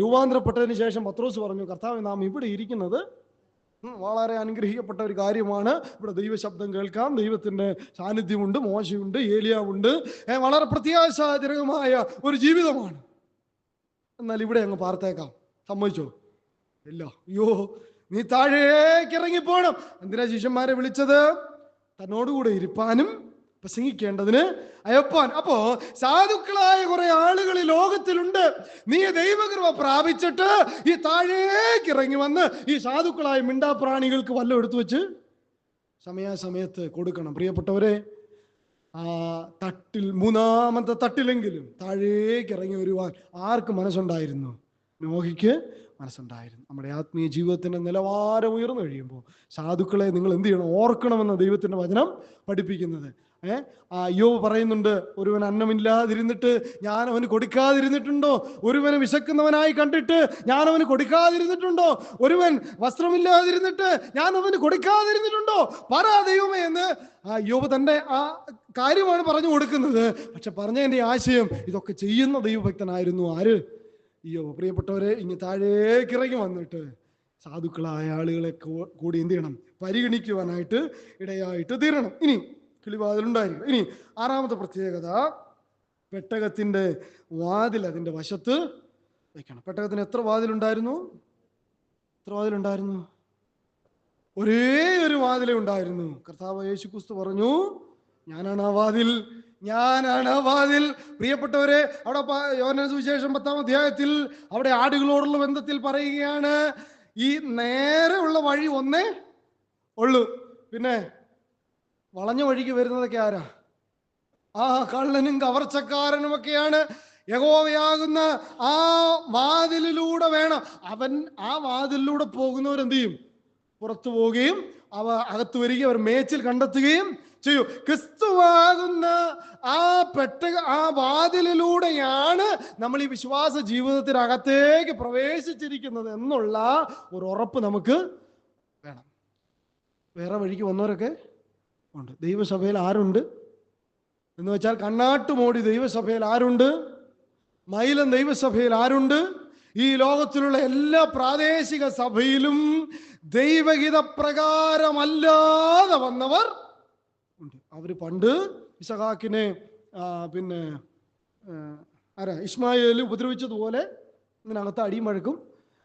രൂപാന്തരപ്പെട്ടതിന് ശേഷം പത്രോസ് പറഞ്ഞു, കർത്താവ്, നാം ഇവിടെ ഇരിക്കുന്നത് വളരെ അനുഗ്രഹിക്കപ്പെട്ട ഒരു കാര്യമാണ്. ഇവിടെ ദൈവശബ്ദം കേൾക്കാം, ദൈവത്തിന്റെ സാന്നിധ്യമുണ്ട്, മോശയുണ്ട്, ഏലിയാവുണ്ട്, വളരെ പ്രത്യാശാജനകമായ ഒരു ജീവിതമാണ്. എന്നാൽ ഇവിടെ അങ്ങ് പാർത്തേക്കാം, സമ്മതിച്ചോ? ഇല്ല. അയ്യോ, നീ താഴേക്ക് ഇറങ്ങിപ്പോണം. എന്തിനാ ശിഷ്യന്മാരെ വിളിച്ചത്? തന്നോടുകൂടെ ഇരിപ്പാനും പ്രസംഗിക്കേണ്ടതിന് അയപ്പാൻ. അപ്പോ സാധുക്കളായ കുറെ ആളുകൾ ഈ ലോകത്തിലുണ്ട്. നീ ദൈവകൃപ പ്രാപിച്ചിട്ട് ഈ താഴേക്ക് ഇറങ്ങി വന്ന് ഈ സാധുക്കളായ മിണ്ടാപ്രാണികൾക്ക് വല്ലതും എടുത്തു വെച്ച് സമയാസമയത്ത് കൊടുക്കണം. പ്രിയപ്പെട്ടവരെ, തട്ടിൽ, മൂന്നാമത്തെ തട്ടിലെങ്കിലും താഴേക്ക് ഇറങ്ങി വരുവാൻ ആർക്ക് മനസ്സുണ്ടായിരുന്നു? നോഹിക്ക് മനസ്സുണ്ടായിരുന്നു. നമ്മുടെ ആത്മീയ ജീവിതത്തിന്റെ നിലവാരം ഉയർന്നു കഴിയുമ്പോൾ സാധുക്കളെ നിങ്ങൾ എന്ത് ചെയ്യണം? ഓർക്കണമെന്ന ദൈവത്തിന്റെ വചനം പഠിപ്പിക്കുന്നത്. യോബ് പറയുന്നുണ്ട്, ഒരുവൻ അന്നമില്ലാതിരുന്നിട്ട് ഞാൻ അവന് കൊടുക്കാതിരുന്നിട്ടുണ്ടോ? ഒരുവനെ വിശക്കുന്നവനായി കണ്ടിട്ട് ഞാൻ അവന് കൊടുക്കാതിരുന്നിട്ടുണ്ടോ? ഒരുവൻ വസ്ത്രമില്ലാതിരുന്നിട്ട് ഞാൻ അവന് കൊടുക്കാതിരുന്നിട്ടുണ്ടോ? പറ ദൈവമേ എന്ന് യോബ് തന്റെ ആ കാര്യമാണ് പറഞ്ഞു കൊടുക്കുന്നത്. പക്ഷെ പറഞ്ഞതിന്റെ ആശയം, ഇതൊക്കെ ചെയ്യുന്ന ദൈവഭക്തനായിരുന്നു ആര്? യോബ്. പ്രിയപ്പെട്ടവരെ, ഇനി താഴേക്ക് ഇറങ്ങി വന്നിട്ട് സാധുക്കളായ ആളുകളെ കൂടി എന്ത് ചെയ്യണം? പരിഗണിക്കുവാനായിട്ട് ഇടയായിട്ട് തീരണം. ഇനി കിളിവാതിലുണ്ടായിരിക്കും. ഇനി ആറാമത്തെ പ്രത്യേകത, പെട്ടകത്തിന്റെ വാതിൽ അതിന്റെ വശത്ത് വെക്കണം. പെട്ടകത്തിന് എത്ര വാതിലുണ്ടായിരുന്നു? ഒരേ ഒരു വാതിലേ ഉണ്ടായിരുന്നു. കർത്താവ് യേശുക്രിസ്തു പറഞ്ഞു, ഞാനാണ് ആ വാതിൽ, ഞാനാണ് ആ വാതിൽ. പ്രിയപ്പെട്ടവരെ, അവിടെ യോഹന്നാൻ സുവിശേഷം 10-ാം അധ്യായത്തിൽ അവിടെ ആടുകളോടുള്ള ബന്ധത്തിൽ പറയുകയാണ്, ഈ നേരെ ഉള്ള വഴി ഒന്നേ ഉള്ളൂ. പിന്നെ വളഞ്ഞ വഴിക്ക് വരുന്നതൊക്കെ ആരാ? കള്ളനും കവർച്ചക്കാരനുമൊക്കെയാണ്. യഹോവയാകുന്ന ആ വാതിലിലൂടെ വേണം. അവൻ ആ വാതിലിലൂടെ പോകുന്നവരെന്ത് ചെയ്യും? പുറത്തു പോവുകയും അവ അകത്ത് വരികയും അവർ മേച്ചിൽ കണ്ടെത്തുകയും ചെയ്യും. ക്രിസ്തുവാകുന്ന ആ വാതിലിലൂടെയാണ് നമ്മൾ ഈ വിശ്വാസ ജീവിതത്തിനകത്തേക്ക് പ്രവേശിച്ചിരിക്കുന്നത് എന്നുള്ള ഒരു ഉറപ്പ് നമുക്ക് വേണം. വേറെ വഴിക്ക് വന്നവരൊക്കെ ഉണ്ട്. ദൈവസഭയിൽ ആരുണ്ട് എന്ന് വെച്ചാൽ, കണ്ണാട്ടുമോടി ദൈവസഭയിൽ ആരുണ്ട്? മൈലം ദൈവസഭയിൽ ആരുണ്ട്? ഈ ലോകത്തിലുള്ള എല്ലാ പ്രാദേശിക സഭയിലും ദൈവഹിത പ്രകാരമല്ലാതെ വന്നവർ ഉണ്ട്. അവര് പണ്ട് ഇസഹാക്കിനെ പിന്നെ ഇസ്മായേൽ ഉപദ്രവിച്ചതുപോലെ ഇതിനകത്ത് അടിയും വഴക്കും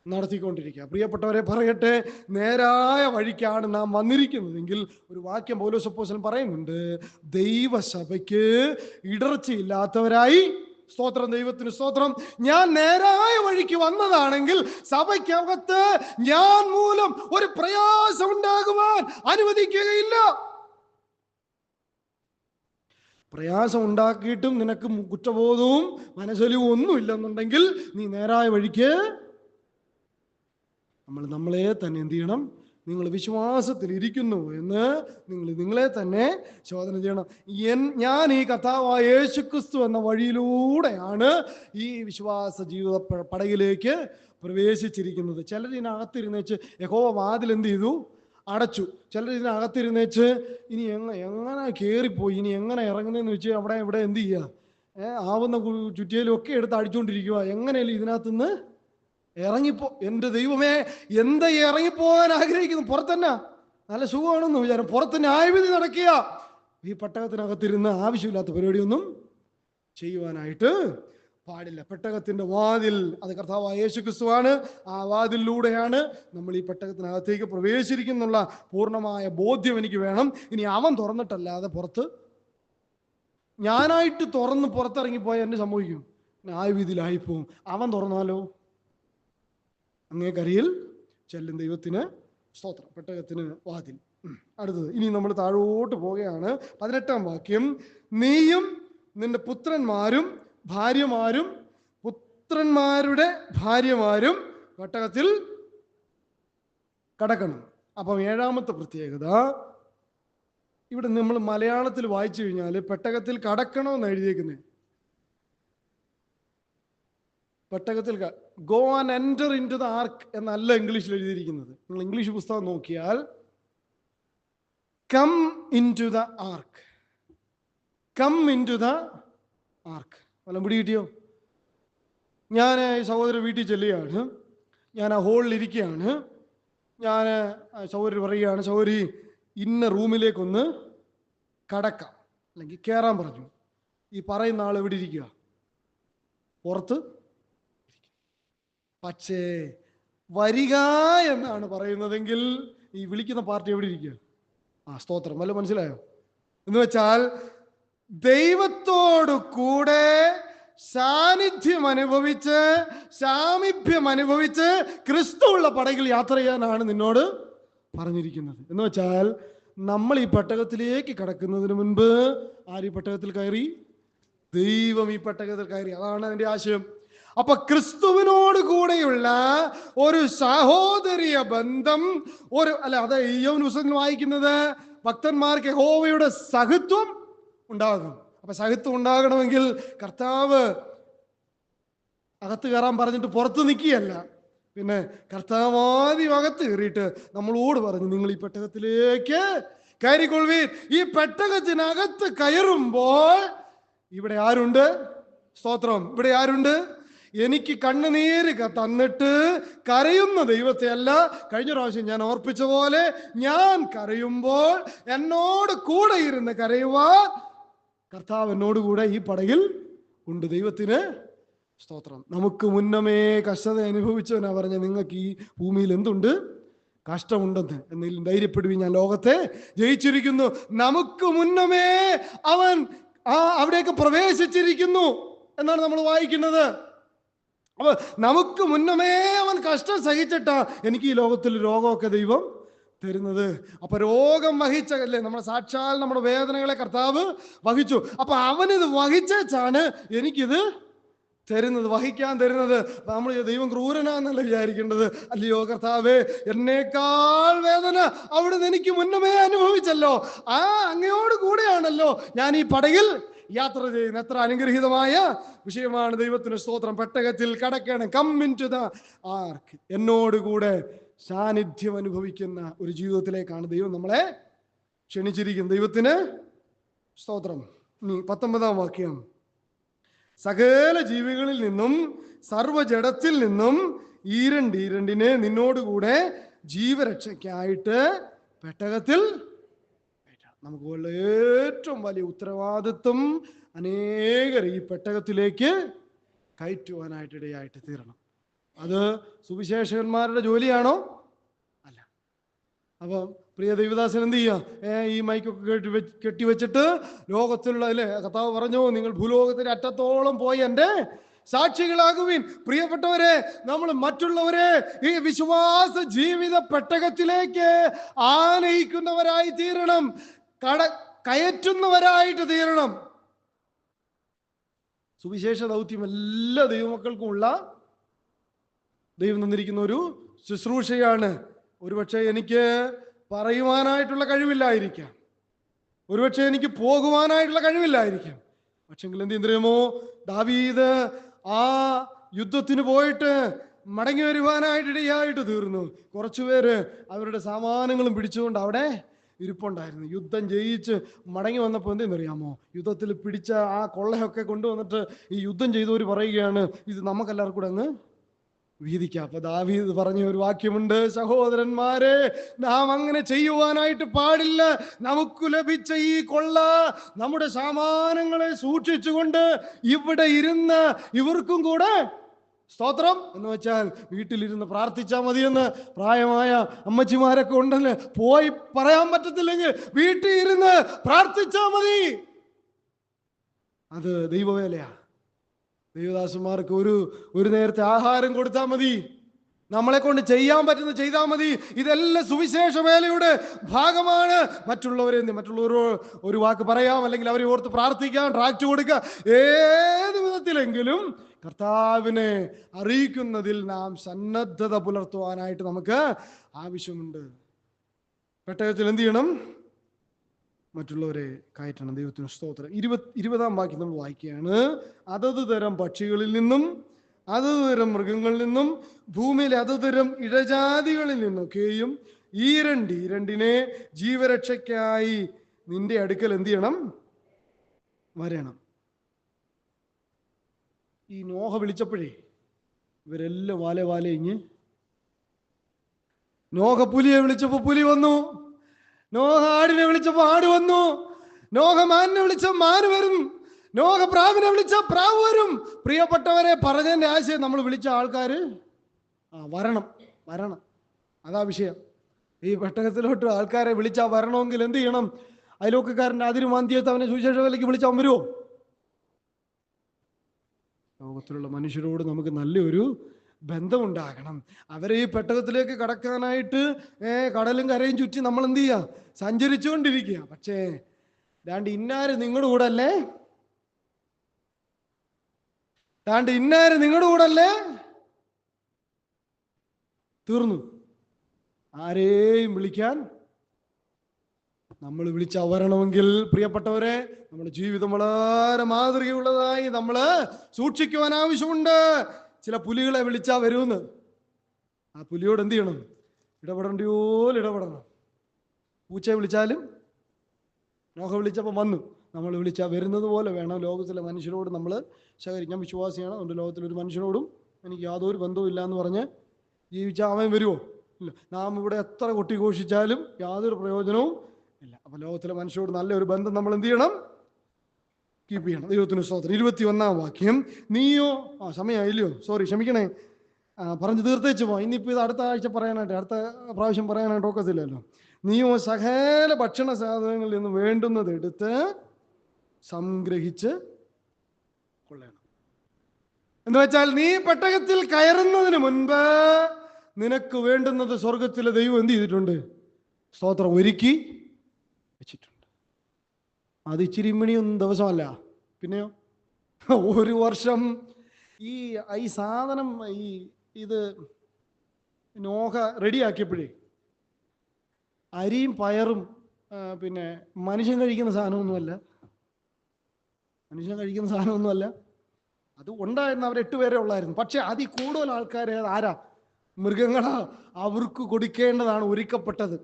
നടത്തിക്കൊണ്ടിരിക്കുക. പ്രിയപ്പെട്ടവരെ, പറയട്ടെ, നേരായ വഴിക്കാണ് നാം വന്നിരിക്കുന്നതെങ്കിൽ ഒരു വാക്യം പൗലോസ് അപ്പോസ്തലൻ പറയുന്നുണ്ട്, ദൈവസഭയ്ക്ക് ഇടർച്ചയില്ലാത്തവരായി, സ്തോത്രം, ദൈവത്തിന് സ്തോത്രം, ഞാൻ നേരായ വഴിക്ക് വന്നതാണെങ്കിൽ സഭയ്ക്കകത്ത് ഞാൻ മൂലം ഒരു പ്രയാസം ഉണ്ടാകുവാൻ അനുവദിക്കുകയില്ല. പ്രയാസം ഉണ്ടാക്കിയിട്ടും നിനക്ക് കുറ്റബോധവും മനസ്സലിവും ഒന്നും ഇല്ലെന്നുണ്ടെങ്കിൽ നീ നേരായ വഴിക്ക് നമ്മളെ തന്നെ എന്ത് ചെയ്യണം? നിങ്ങൾ വിശ്വാസത്തിൽ ഇരിക്കുന്നു എന്ന് നിങ്ങളെ തന്നെ ശോധന ചെയ്യണം. ഞാൻ ഈ കർത്താവായ യേശുക്രിസ്തു എന്ന വഴിയിലൂടെയാണ് ഈ വിശ്വാസ ജീവിത പടകിലേക്ക് പ്രവേശിച്ചിരിക്കുന്നത്. ചിലർ ഇതിനകത്തിരുന്നേച്ച് യഹോവ വാതിൽ എന്ത് ചെയ്തു? അടച്ചു. ചിലർ ഇതിനകത്തിരുന്നേച്ച് ഇനി എങ്ങനെ കയറിപ്പോയി, ഇനി എങ്ങനെ ഇറങ്ങുന്നതെന്ന് വെച്ച് അവിടെ ഇവിടെ എന്ത് ചെയ്യുക, ആവുന്ന ചുറ്റിയിലും ഒക്കെ എടുത്ത് അടിച്ചുകൊണ്ടിരിക്കുക. എങ്ങനെയല്ലേ ഇതിനകത്തുനിന്ന് ഇറങ്ങിപ്പോ. എൻ്റെ ദൈവമേ, എന്താ ഇറങ്ങിപ്പോകാൻ ആഗ്രഹിക്കുന്നു? പുറത്തന്നെ നല്ല സുഖമാണെന്ന് വിചാരം, പുറത്ത് ന്യായവിധി നടക്കുക. ഈ പെട്ടകത്തിനകത്തിരുന്ന് ആവശ്യമില്ലാത്ത പരിപാടിയൊന്നും ചെയ്യുവാനായിട്ട് പാടില്ല. പെട്ടകത്തിന്റെ വാതിൽ അത് കർത്താവായ യേശുക്രിസ്തുവാണ്. ആ വാതിലിലൂടെയാണ് നമ്മൾ ഈ പെട്ടകത്തിനകത്തേക്ക് പ്രവേശിച്ചിരിക്കുന്നുള്ള പൂർണ്ണമായ ബോധ്യം എനിക്ക് വേണം. ഇനി അവൻ തുറന്നിട്ടല്ലാതെ പുറത്ത് ഞാനായിട്ട് തുറന്ന് പുറത്തിറങ്ങിപ്പോയാൽ എന്നെ സംഭവിക്കും, ന്യായവിധിയിലായിപ്പോവും. അവൻ തുറന്നാലോ അങ്ങേ കരയിൽ ചെല്ലും. ദൈവത്തിന് സ്തോത്രം. പെട്ടകത്തിന് വാതിൽ. അടുത്തത് ഇനി നമ്മൾ താഴോട്ട് പോവുകയാണ്. 18-ാം വാക്യം. നീയും നിന്റെ പുത്രന്മാരും ഭാര്യമാരും പുത്രന്മാരുടെ ഭാര്യമാരും പെട്ടകത്തിൽ കടക്കണം. അപ്പം 7-ാമത്തെ പ്രത്യേകത, ഇവിടെ നമ്മൾ മലയാളത്തിൽ വായിച്ചു കഴിഞ്ഞാൽ പെട്ടകത്തിൽ കടക്കണമെന്ന് എഴുതിയേക്കുന്നത്. പെട്ടകത്തിൽ go and enter into the ark എന്നല്ല ഇംഗ്ലീഷിൽ എഴുതിയിരിക്കുന്നത്. നിങ്ങൾ ഇംഗ്ലീഷ് പുസ്തകം നോക്കിയാൽ come into the ark, come into the ark. വല്ലതും പിടി കിട്ടിയോ? ഞാൻ ഈ സഹോദരൻ വീട്ടിൽ ചെല്ലുകയാണ്, ഞാൻ ആ ഹോളിൽ ഇരിക്കുകയാണ്. ഞാൻ സഹോദരി പറയുകയാണ്, സഹോദരി ഇന്ന റൂമിലേക്കൊന്ന് കടക്കാം അല്ലെങ്കിൽ കയറാൻ പറഞ്ഞു. ഈ പറയുന്ന ആൾ എവിടെ ഇരിക്കുക? പുറത്ത്. പക്ഷേ വരിക എന്നാണ് പറയുന്നതെങ്കിൽ ഈ വിളിക്കുന്ന പാർട്ടി എവിടെ ഇരിക്കുക? സ്തോത്രം. വല്ല മനസ്സിലായോ? എന്ന് വെച്ചാൽ ദൈവത്തോടു കൂടെ സാന്നിധ്യം അനുഭവിച്ച് സാമീപ്യം അനുഭവിച്ച് ക്രിസ്തുവുള്ള പടകിൽ യാത്ര ചെയ്യാനാണ് നിന്നോട് പറഞ്ഞിരിക്കുന്നത്. എന്ന് വെച്ചാൽ നമ്മൾ ഈ പെട്ടകത്തിലേക്ക് കടക്കുന്നതിന് മുൻപ് ആര് ഈ പെട്ടകത്തിൽ കയറി? ദൈവം ഈ പെട്ടകത്തിൽ കയറി. അതാണ് അതിന്റെ ആശയം. അപ്പൊ ക്രിസ്തുവിനോട് കൂടെയുള്ള ഒരു സഹോദരീയ ബന്ധം, അത് യോഹന്നാൻ പുസ്തകത്തിൽ വായിക്കുന്നത് ഭക്തന്മാർക്ക് യഹോവയുടെ സഹിത്വം ഉണ്ടാകും. അപ്പൊ സഹിത്വം ഉണ്ടാകണമെങ്കിൽ കർത്താവ് അകത്ത് കയറാൻ പറഞ്ഞിട്ട് പുറത്ത് നിൽക്കുകയല്ല. പിന്നെ കർത്താവാദ്യം അകത്ത് കയറിയിട്ട് നമ്മളോട് പറഞ്ഞു, നിങ്ങൾ ഈ പെട്ടകത്തിലേക്ക് കയറിക്കൊള്ളുവീൻ. ഈ പെട്ടകത്തിനകത്ത് കയറുമ്പോൾ ഇവിടെ ആരുണ്ട്? സ്തോത്രം. ഇവിടെ ആരുണ്ട്? എനിക്ക് കണ്ണുനീര് തന്നിട്ട് കരയുന്ന ദൈവത്തെ അല്ല. കഴിഞ്ഞ പ്രാവശ്യം ഞാൻ ഓർപ്പിച്ച പോലെ ഞാൻ കരയുമ്പോൾ എന്നോട് കൂടെ ഇരുന്ന് കരയുവാൻ കർത്താവ് എന്നോട് കൂടെ ഈ പടകിൽ ഉണ്ട്. ദൈവത്തിന് സ്തോത്രം. നമുക്ക് മുന്നമേ കഷ്ടത അനുഭവിച്ചവനാ പറഞ്ഞ, നിങ്ങൾക്ക് ഈ ഭൂമിയിൽ എന്തുണ്ട്? കഷ്ടമുണ്ടെന്ന്. എന്തെങ്കിലും ധൈര്യപ്പെടുവീൻ, ഞാൻ ലോകത്തെ ജയിച്ചിരിക്കുന്നു. നമുക്ക് മുന്നമേ അവൻ അവിടേക്ക് പ്രവേശിച്ചിരിക്കുന്നു എന്നാണ് നമ്മൾ വായിക്കുന്നത്. അപ്പൊ നമുക്ക് മുന്നമേ അവൻ കഷ്ടം സഹിച്ചിട്ടാ എനിക്ക് ഈ ലോകത്തിൽ രോഗമൊക്കെ ദൈവം തരുന്നത്. അപ്പൊ രോഗം വഹിച്ചല്ലേ നമ്മുടെ സാക്ഷാൽ നമ്മുടെ വേദനകളെ കർത്താവ് വഹിച്ചു. അപ്പൊ അവനിത് വഹിച്ചാണ് എനിക്കിത് തരുന്നത്, വഹിക്കാൻ തരുന്നത്. നമ്മൾ ദൈവം ക്രൂരനാന്നല്ല വിചാരിക്കേണ്ടത്. അല്ലയോ കർത്താവേ, എന്നേക്കാൾ വേദന അവിടുന്ന് എനിക്ക് മുന്നമേ അനുഭവിച്ചല്ലോ. അങ്ങയോട് കൂടെയാണല്ലോ ഞാൻ ഈ പടകിൽ യാത്ര ചെയ്യുന്നത്. എത്ര അനുഗ്രഹീതമായ വിഷയമാണ്. ദൈവത്തിന് സ്തോത്രം. പെട്ടകത്തിൽ കടക്കണം. കം ഇൻ ടു ദ ആർക്ക്. എന്നോടുകൂടെ സാന്നിധ്യം അനുഭവിക്കുന്ന ഒരു ജീവിതത്തിലേക്കാണ് ദൈവം നമ്മളെ ക്ഷണിച്ചിരിക്കുന്നത്. ദൈവത്തിന് സ്തോത്രം. 19-ാം വാക്യം. സകല ജീവികളിൽ നിന്നും സർവ്വജഡത്തിൽ നിന്നും ഈരണ്ടിനെ നിന്നോടുകൂടെ ജീവരക്ഷയ്ക്കായിട്ട് പെട്ടകത്തിൽ. നമുക്ക് ഏറ്റവും വലിയ ഉത്തരവാദിത്വം അനേകർ ഈ പെട്ടകത്തിലേക്ക് കയറ്റുവാനായിട്ട് ഇടയായിട്ട് തീരണം. അത് സുവിശേഷകന്മാരുടെ ജോലിയാണോ? അല്ല. അപ്പം പ്രിയ ദൈവദാസൻ എന്ത് ചെയ്യാം? ഈ മൈക്കൊക്കെ കെട്ടിവെച്ചിട്ട് ലോകത്തിലുള്ള കർത്താവ് പറഞ്ഞു, നിങ്ങൾ ഭൂലോകത്തിന്റെ അറ്റത്തോളം പോയി എൻ്റെ സാക്ഷികളാകുവിൻ. പ്രിയപ്പെട്ടവരെ, നമ്മൾ മറ്റുള്ളവരെ ഈ വിശ്വാസ ജീവിത പെട്ടകത്തിലേക്ക് ആനയിക്കുന്നവരായി തീരണം, കയറ്റുന്നവരായിട്ട് തീരണം. സുവിശേഷ ദൗത്യം എല്ലാ ദൈവമക്കൾക്കും ഉള്ള ദൈവം തന്നിരിക്കുന്ന ഒരു ശുശ്രൂഷയാണ്. ഒരുപക്ഷെ എനിക്ക് പറയുവാനായിട്ടുള്ള കഴിവില്ലായിരിക്കാം, ഒരുപക്ഷെ എനിക്ക് പോകുവാനായിട്ടുള്ള കഴിവില്ലായിരിക്കാം. പക്ഷെങ്കിൽ എന്ത് ചെയ്യുമോ, ദാവീദ് ആ യുദ്ധത്തിന് പോയിട്ട് മടങ്ങി വരുവാനായിട്ട് ഇടയായിട്ട് തീർന്നു. കുറച്ചുപേര് അവരുടെ സാമാനങ്ങളും പിടിച്ചുകൊണ്ട് അവിടെ ഇരിപ്പുണ്ടായിരുന്നു. യുദ്ധം ജയിച്ച് മടങ്ങി വന്നപ്പോൾ എന്തെന്നറിയാമോ, യുദ്ധത്തിൽ പിടിച്ച ആ കൊള്ളയൊക്കെ കൊണ്ടുവന്നിട്ട് ഈ യുദ്ധം ചെയ്തവർ പറയുകയാണ്, ഇത് നമുക്കെല്ലാവർക്കും കൂടെ അങ്ങ് വീതിക്കാം. അപ്പൊ ദാവീദ് പറഞ്ഞ ഒരു വാക്യമുണ്ട്, സഹോദരന്മാരെ, നാം അങ്ങനെ ചെയ്യുവാനായിട്ട് പാടില്ല. നമുക്ക് ലഭിച്ച ഈ കൊള്ള നമ്മുടെ സാമാനങ്ങളെ സൂക്ഷിച്ചുകൊണ്ട് ഇവിടെ ഇരുന്ന് ഇവർക്കും കൂടെ സ്തോത്രം എന്ന് വെച്ചാൽ വീട്ടിലിരുന്ന് പ്രാർത്ഥിച്ചാൽ മതിയെന്ന് പ്രായമായ അമ്മച്ചിമാരൊക്കെ ഉണ്ടല്ലോ, പോയി പറയാൻ പറ്റത്തില്ലെങ്കിൽ വീട്ടിൽ ഇരുന്ന് പ്രാർത്ഥിച്ചാൽ മതി. അത് ദൈവവേലയാ. ദൈവദാസന്മാർക്ക് ഒരു നേരത്തെ ആഹാരം കൊടുത്താൽ മതി, നമ്മളെ കൊണ്ട് ചെയ്യാൻ പറ്റുന്ന ചെയ്താൽ മതി. ഇതെല്ലാം സുവിശേഷ വേലയുടെ ഭാഗമാണ്. മറ്റുള്ളവരോ ഒരു വാക്ക് പറയാം, അല്ലെങ്കിൽ അവരെ ഓർത്ത് പ്രാർത്ഥിക്കാം, ട്രാക്ട് കൊടുക്കുക, ഏത് വിധത്തിലെങ്കിലും കർത്താവിനെ അറിയിക്കുന്നതിൽ നാം സന്നദ്ധത പുലർത്തുവാനായിട്ട് നമുക്ക് ആവശ്യമുണ്ട്. പെട്ടകത്തിൽ എന്ത് ചെയ്യണം? മറ്റുള്ളവരെ കയറ്റണം. ദൈവത്തിന് സ്തോത്രം. 20-ാം വാക്യം നമ്മൾ വായിക്കുകയാണ്, അതത് തരം പക്ഷികളിൽ നിന്നും അതത് മൃഗങ്ങളിൽ നിന്നും ഭൂമിയിലെ അതത് ഇഴജാതികളിൽ നിന്നൊക്കെയും ഈരണ്ടിനെ ജീവരക്ഷയ്ക്കായി നിന്റെ അടുക്കൽ എന്ത് ചെയ്യണം? വരണം. ഈ നോഹ വിളിച്ചപ്പോഴേ ഇവരെല്ലാം വാലെ ഇഞ്ഞ്. നോഹ പുലിയെ വിളിച്ചപ്പോ പുലി വന്നു, നോഹ ആടിനെ വിളിച്ചപ്പോ ആട് വന്നു, നോഹ മാനിനെ വിളിച്ച മാന് വരും, നോഹ പ്രാവിനെ വിളിച്ച പ്രാവ് വരും. പ്രിയപ്പെട്ടവരെ, പറഞ്ഞതിന്റെ ആശയം, നമ്മൾ വിളിച്ച ആൾക്കാര് വരണം. അതാ വിഷയം. ഈ പെട്ടകത്തിലോട്ട് ആൾക്കാരെ വിളിച്ചാൽ വരണമെങ്കിൽ എന്ത് ചെയ്യണം? അയലോക്കക്കാരൻ്റെ അതിരുമാന്തിയത്ത് അവനെ സുവിശേഷ വേലയ്ക്ക് വിളിച്ചാൽ വരുമോ? ലോകത്തിലുള്ള മനുഷ്യരോട് നമുക്ക് നല്ലൊരു ബന്ധമുണ്ടാകണം. അവരെ ഈ പെട്ടകത്തിലേക്ക് കടക്കാനായിട്ട് കടലും കരയും ചുറ്റി നമ്മൾ എന്ത് ചെയ്യുക? സഞ്ചരിച്ചുകൊണ്ടിരിക്കുക. പക്ഷേ ഇന്നാര് നിങ്ങളുടെ കൂടെ അല്ലേ, ഇന്നാര് നിങ്ങളുടെ കൂടെ അല്ലേ, തീർന്നു. ആരെയും വിളിക്കാൻ നമ്മൾ വിളിച്ചവരണമെങ്കിൽ പ്രിയപ്പെട്ടവരെ, നമ്മുടെ ജീവിതം വളരെ മാതൃകയുള്ളതായി നമ്മൾ സൂക്ഷിക്കുവാൻ ആവശ്യമുണ്ട്. ചില പുലികളെ വിളിച്ചാ വരുമെന്ന്, ആ പുലിയോട് എന്ത് ചെയ്യണം? ഇടപെടേണ്ടിയോലെ ഇടപെടണം. പൂച്ചയെ വിളിച്ചാലും, നോഹ വിളിച്ചപ്പോൾ വന്നു, നമ്മൾ വിളിച്ചാൽ വരുന്നത് പോലെ വേണം ലോകത്തിലെ മനുഷ്യരോട് നമ്മൾ ശേഖരിക്കാൻ. വിശ്വാസിയാണ്, അതുകൊണ്ട് ലോകത്തിലൊരു മനുഷ്യനോടും എനിക്ക് യാതൊരു ബന്ധവും ഇല്ല എന്ന് പറഞ്ഞ് ജീവിച്ചാൽ അവൻ വരുമോ? ഇല്ല. നാം ഇവിടെ എത്ര കൊട്ടിഘോഷിച്ചാലും യാതൊരു പ്രയോജനവും ഇല്ല. അപ്പൊ ലോകത്തിലെ മനുഷ്യരോട് നല്ലൊരു ബന്ധം നമ്മൾ എന്ത് ചെയ്യണം? കീപ്പ് ചെയ്യണം. ദൈവത്തിന് സ്തോത്രം. 21-ാം വാക്യം, നീയോ സമയമായില്ലയോ? സോറി, ക്ഷമിക്കണേ, പറഞ്ഞു തീർത്തേച്ച് പോ. ഇനിയിപ്പോൾ ഇത് അടുത്ത ആഴ്ച പറയാനായിട്ട്, അടുത്ത പ്രാവശ്യം പറയാനായിട്ട് ഒക്കത്തില്ലല്ലോ. നീയോ സകല ഭക്ഷണ സാധനങ്ങളിൽ നിന്ന് വേണ്ടുന്നത് എടുത്ത് സംഗ്രഹിച്ച് കൊള്ളണം. എന്ന് വെച്ചാൽ നീ പെട്ടകത്തിൽ കയറുന്നതിന് മുൻപ് നിനക്ക് വേണ്ടുന്നത് സ്വർഗത്തിലെ ദൈവം എന്ത് ചെയ്തിട്ടുണ്ട്? സ്തോത്രം, ഒരുക്കി വെച്ചിട്ടുണ്ട്. അത് ഇച്ചിരി മണിയൊന്നും ദിവസമല്ല, പിന്നെയോ ഒരു വർഷം. ഈ സാധനം ഇത് നോഹ റെഡിയാക്കിയപ്പോഴേ അരിയും പയറും പിന്നെ മനുഷ്യൻ കഴിക്കുന്ന സാധനമൊന്നുമല്ല, അത് ഉണ്ടായിരുന്ന അവർ 8 പേരെ ഉള്ളായിരുന്നു. പക്ഷെ അതിൽ കൂടുതൽ ആൾക്കാർ ആരാ? മൃഗങ്ങളാ. അവർക്ക് കൊടുക്കേണ്ടതാണ് ഒരുക്കപ്പെട്ടത്.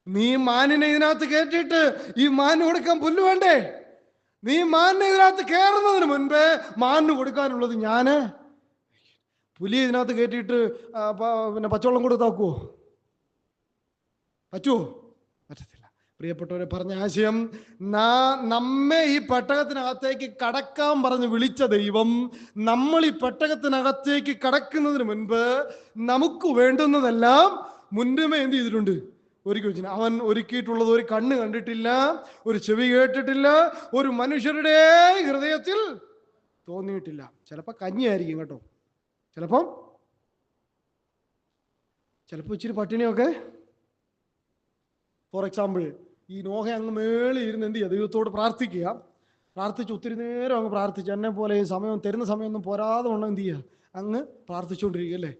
നീ മാനിനെ ഇതിനകത്ത് കയറ്റിയിട്ട് ഈ മാനിന് കൊടുക്കാൻ പുല്ല് വേണ്ടേ? നീ മാനിനെ ഇതിനകത്ത് കയറുന്നതിന് മുൻപേ മാനിന് കൊടുക്കാനുള്ളത് ഞാന്. പുലി ഇതിനകത്ത് കയറ്റിയിട്ട് പിന്നെ പച്ചവെള്ളം കൊടുത്താക്കുവോ? പറ്റുമോ? പറ്റത്തില്ല. പ്രിയപ്പെട്ടവരെ, പറഞ്ഞ ആശയം, നമ്മെ ഈ പെട്ടകത്തിനകത്തേക്ക് കടക്കാൻ പറഞ്ഞ് വിളിച്ച ദൈവം നമ്മൾ ഈ പെട്ടകത്തിനകത്തേക്ക് കടക്കുന്നതിന് മുൻപ് നമുക്ക് വേണ്ടുന്നതെല്ലാം മുൻപേ എന്ത് ചെയ്തിട്ടുണ്ട്? ഒരുക്കി വെച്ചു. അവൻ ഒരുക്കിയിട്ടുള്ളത് ഒരു കണ്ണ് കണ്ടിട്ടില്ല, ഒരു ചെവി കേട്ടിട്ടില്ല, ഒരു മനുഷ്യരുടെ ഹൃദയത്തിൽ തോന്നിയിട്ടില്ല. ചിലപ്പോൾ കഞ്ഞിയായിരിക്കും കേട്ടോ, ചിലപ്പോൾ ഇച്ചിരി പട്ടിണിയൊക്കെ. ഫോർ എക്സാമ്പിൾ, ഈ നോഹ അങ്ങ് മേളിൽ ഇരുന്ന് എന്ത് ചെയ്യുക? ദൈവത്തോട് പ്രാർത്ഥിച്ച് ഒത്തിരി നേരം അങ്ങ് പ്രാർത്ഥിച്ച്, എന്നെ പോലെ ഈ സമയം തരുന്ന സമയമൊന്നും പോരാതെ വണ്ണം എന്ത് ചെയ്യുക? അങ്ങ് പ്രാർത്ഥിച്ചുകൊണ്ടിരിക്കുക അല്ലേ?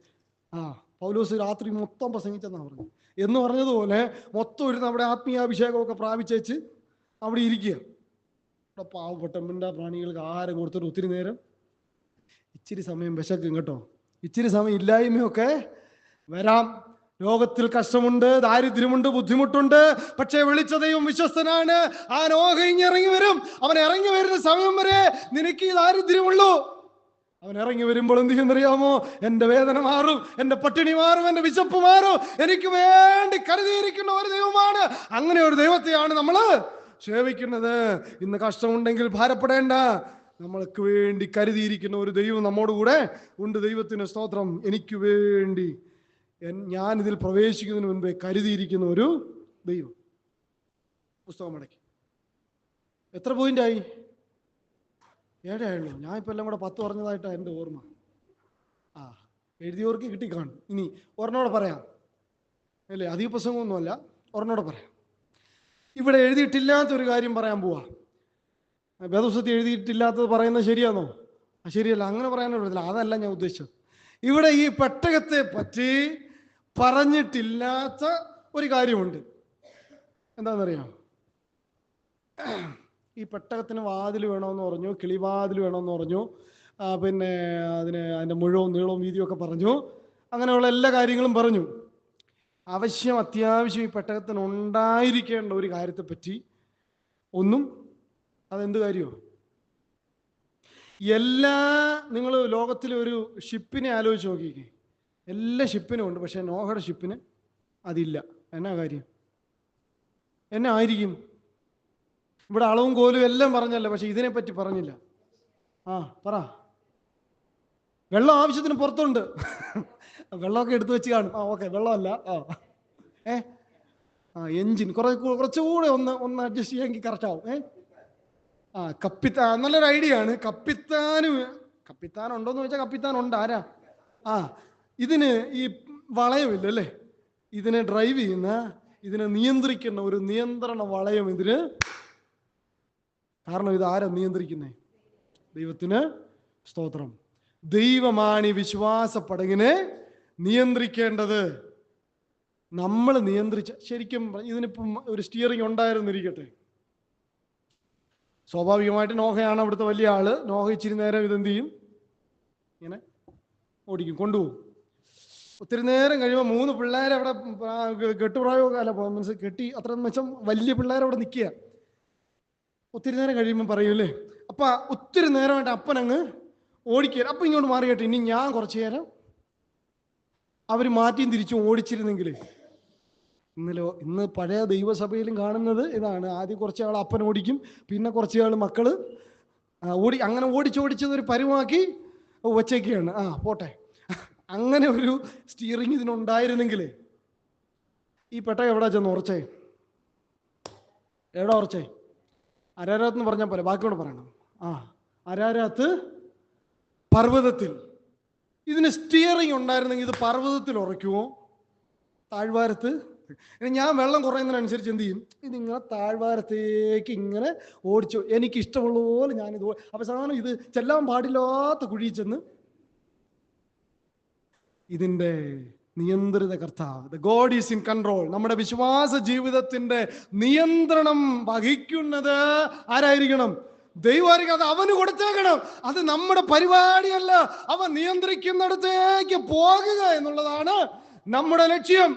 പൗലോസ് രാത്രി മൊത്തം പ്രസംഗിച്ചെന്നാണ് പറഞ്ഞു. എന്ന് പറഞ്ഞതുപോലെ മൊത്തം ഒരു നമ്മുടെ ആത്മീയാഭിഷേകമൊക്കെ പ്രാപിച്ചേച്ച് അവിടെ ഇരിക്കുക. അവിടെ പാവപ്പെട്ട പ്രാണികൾക്ക് ആഹാരം കൊടുത്തിട്ട് ഒത്തിരി നേരം ഇച്ചിരി സമയം വിശക്കും കേട്ടോ. ഇച്ചിരി സമയം ഇല്ലായ്മയൊക്കെ വരാം. ലോകത്തിൽ കഷ്ടമുണ്ട്, ദാരിദ്ര്യമുണ്ട്, ബുദ്ധിമുട്ടുണ്ട്. പക്ഷേ വിളിച്ച ദൈവം വിശ്വസ്തനാണ്. ആ നോഹ ഇറങ്ങി വരും. അവൻ ഇറങ്ങി വരുന്ന സമയം വരെ നിനക്ക് ഈ ദാരിദ്ര്യമുള്ളൂ. അവൻ ഇറങ്ങി വരുമ്പോൾ എന്ത് ചെയ്യുന്നറിയാമോ? എൻ്റെ വേദന മാറും, എൻ്റെ പട്ടിണി മാറും, എൻ്റെ വിശപ്പ് മാറും. എനിക്ക് വേണ്ടി കരുതിയിരിക്കുന്ന ഒരു ദൈവമാണ്. അങ്ങനെ ഒരു ദൈവത്തെയാണ് നമ്മൾ സേവിക്കുന്നത്. ഇന്ന് കഷ്ടമുണ്ടെങ്കിൽ ഭാരപ്പെടേണ്ട. നമ്മൾക്ക് വേണ്ടി കരുതിയിരിക്കുന്ന ഒരു ദൈവം നമ്മോട് കൂടെ ഉണ്ട്. ദൈവത്തിന് സ്തോത്രം. എനിക്ക് വേണ്ടി ഞാനിതിൽ പ്രവേശിക്കുന്നതിന് മുൻപേ കരുതിയിരിക്കുന്ന ഒരു ദൈവം. പുസ്തകം അടക്കി. എത്ര പോയിന്റായി? 7 ആയുള്ളൂ. ഞാൻ ഇപ്പം എല്ലാം കൂടെ 10 പറഞ്ഞതായിട്ടാണ് എൻ്റെ ഓർമ്മ. എഴുതിയവർക്ക് കിട്ടിക്കാണും. ഇനി ഒരെണ്ണോടെ പറയാം അല്ലേ? അധിക പുസ്തകമൊന്നുമല്ല, ഒരെണ്ണോടെ പറയാം. ഇവിടെ എഴുതിയിട്ടില്ലാത്തൊരു കാര്യം പറയാൻ പോവാ. വേദപുസ്തകത്തിൽ എഴുതിയിട്ടില്ലാത്തത് പറയുന്നത് ശരിയാണോ? ശരിയല്ല, അങ്ങനെ പറയാനോ പറ്റില്ല. അതല്ല ഞാൻ ഉദ്ദേശിച്ചത്. ഇവിടെ ഈ പെട്ടകത്തെ പറ്റി പറഞ്ഞിട്ടില്ലാത്ത ഒരു കാര്യമുണ്ട്. എന്താണെന്നറിയാം? ഈ പെട്ടകത്തിന് വാതിൽ വേണമെന്ന് പറഞ്ഞു, കിളിവാതിൽ വേണമെന്ന് പറഞ്ഞു, പിന്നെ അതിൻ്റെ മുഴുവൻ നീളവും വീതിയും ഒക്കെ പറഞ്ഞു. അങ്ങനെയുള്ള എല്ലാ കാര്യങ്ങളും പറഞ്ഞു. അത്യാവശ്യം ഈ പെട്ടകത്തിന് ഉണ്ടായിരിക്കേണ്ട ഒരു കാര്യത്തെപ്പറ്റി ഒന്നും, അതെന്ത് കാര്യമോ? നിങ്ങൾ ലോകത്തിലെ ഒരു ഷിപ്പിനെ ആലോചിച്ച് നോക്കിക്കേ. എല്ലാ ഷിപ്പിനും ഉണ്ട്, പക്ഷെ നോഹയുടെ ഷിപ്പിന് അതില്ല. എന്നാ കാര്യം? എന്നാ ആയിരിക്കും? ഇവിടെ അളവും കോലും എല്ലാം പറഞ്ഞല്ലോ, പക്ഷെ ഇതിനെപ്പറ്റി പറഞ്ഞില്ല. പറ. വെള്ളം ആവശ്യത്തിന് പുറത്തുണ്ട്. വെള്ളമൊക്കെ എടുത്തു വെച്ച് കാണും. ഓക്കെ, വെള്ളമല്ല. എഞ്ചിൻ കുറച്ചുകൂടെ ഒന്ന് അഡ്ജസ്റ്റ് ചെയ്യാമെങ്കിൽ കറക്റ്റ് ആവും. കപ്പിത്താൻ നല്ലൊരു ഐഡിയ ആണ്. കപ്പിത്താൻ ഉണ്ടോന്ന് ചോദിച്ചാൽ കപ്പിത്താൻ ഉണ്ട്. ആരാ? ഇതിന് ഈ വളയമില്ല അല്ലേ? ഇതിനെ ഡ്രൈവ് ചെയ്യുന്ന, ഇതിനെ നിയന്ത്രിക്കുന്ന ഒരു നിയന്ത്രണ വളയം ഇതിന്. കാരണം ഇത് ആരാ നിയന്ത്രിക്കുന്നേ? ദൈവത്തിന് സ്തോത്രം. ദൈവമാണ് ഈ വിശ്വാസ പടകിനെ നിയന്ത്രിക്കേണ്ടത്. നമ്മൾ ശരിക്കും ഇതിനിപ്പം ഒരു സ്റ്റിയറിംഗ് ഉണ്ടായിരുന്നിരിക്കട്ടെ. സ്വാഭാവികമായിട്ട് നോഹയാണ് അവിടുത്തെ വലിയ ആള്. നോഹ ഇച്ചിരി നേരം ഇതെന്ത് ചെയ്യും? ഇങ്ങനെ ഓടിക്കും, കൊണ്ടുപോകും. ഒത്തിരി നേരം കഴിയുമ്പോൾ 3 പിള്ളേരെ അവിടെ കെട്ടുപ്രായമൊക്കെ അല്ല, മീൻസ് കെട്ടി അത്ര മെച്ചം വലിയ പിള്ളേരവിടെ നിൽക്കുക. ഒത്തിരി നേരം കഴിയുമ്പോൾ പറയൂല്ലേ, അപ്പൊ ഒത്തിരി നേരമായിട്ട് അപ്പനങ്ങ് ഓടിക്കുക. അപ്പൊ ഇങ്ങോട്ട് മാറിയിട്ട് ഇനി ഞാൻ കുറച്ചു നേരം അവർ മാറ്റിയും തിരിച്ചും ഓടിച്ചിരുന്നെങ്കിൽ. ഇന്ന് പഴയ ദൈവസഭയിലും കാണുന്നത് ഇതാണ്. ആദ്യം കുറച്ചാൾ അപ്പൻ ഓടിക്കും, പിന്നെ കുറച്ചാൾ മക്കള് അങ്ങനെ ഓടിച്ചോടിച്ചത് ഒരു പരുവാക്കി വച്ചേക്കാണ്. പോട്ടെ. അങ്ങനെ ഒരു സ്റ്റിയറിംഗ് ഇതിനുണ്ടായിരുന്നെങ്കിൽ ഈ പെട്ടകം എവിടെ ചെന്ന് ഉറച്ചേ? എവിടെ ഉറച്ചേ? അരാരാത്ത് എന്ന് പറഞ്ഞാൽ പോലെ ബാക്കിയോട് പറയണം. അരാരാത്ത് പർവ്വതത്തിൽ. ഇതിന് സ്റ്റിയറിംഗ് ഉണ്ടായിരുന്നെങ്കിൽ ഇത് പർവ്വതത്തിൽ ഉറയ്ക്കുമോ, താഴ്വാരത്ത്? ഞാൻ വെള്ളം കുറയുന്നതിനനുസരിച്ച് എന്ത് ചെയ്യും? ഇതിങ്ങനെ താഴ്വാരത്തേക്ക് ഇങ്ങനെ ഓടിച്ചു. എനിക്ക് ഇഷ്ടമുള്ള പോലെ ഞാനിത് അവസാനം ഇത് ചെല്ലാൻ പാടില്ലാത്ത കുഴിയിൽ ചെന്ന് ഇതിൻ്റെ നിയന്ത്രിത കർത്താവ്, the God is in control. നമ്മുടെ വിശ്വാസ ജീവിതത്തിന്റെ നിയന്ത്രണം വഹിക്കുന്നത് ആരായിരിക്കണം? ദൈവമായിരിക്കും. അത് അവന് കൊടുത്തേക്കണം. അത് നമ്മുടെ പരിപാടിയല്ല. അവൻ നിയന്ത്രിക്കുന്നിടത്തേക്ക് പോകുക എന്നുള്ളതാണ് നമ്മുടെ ലക്ഷ്യം.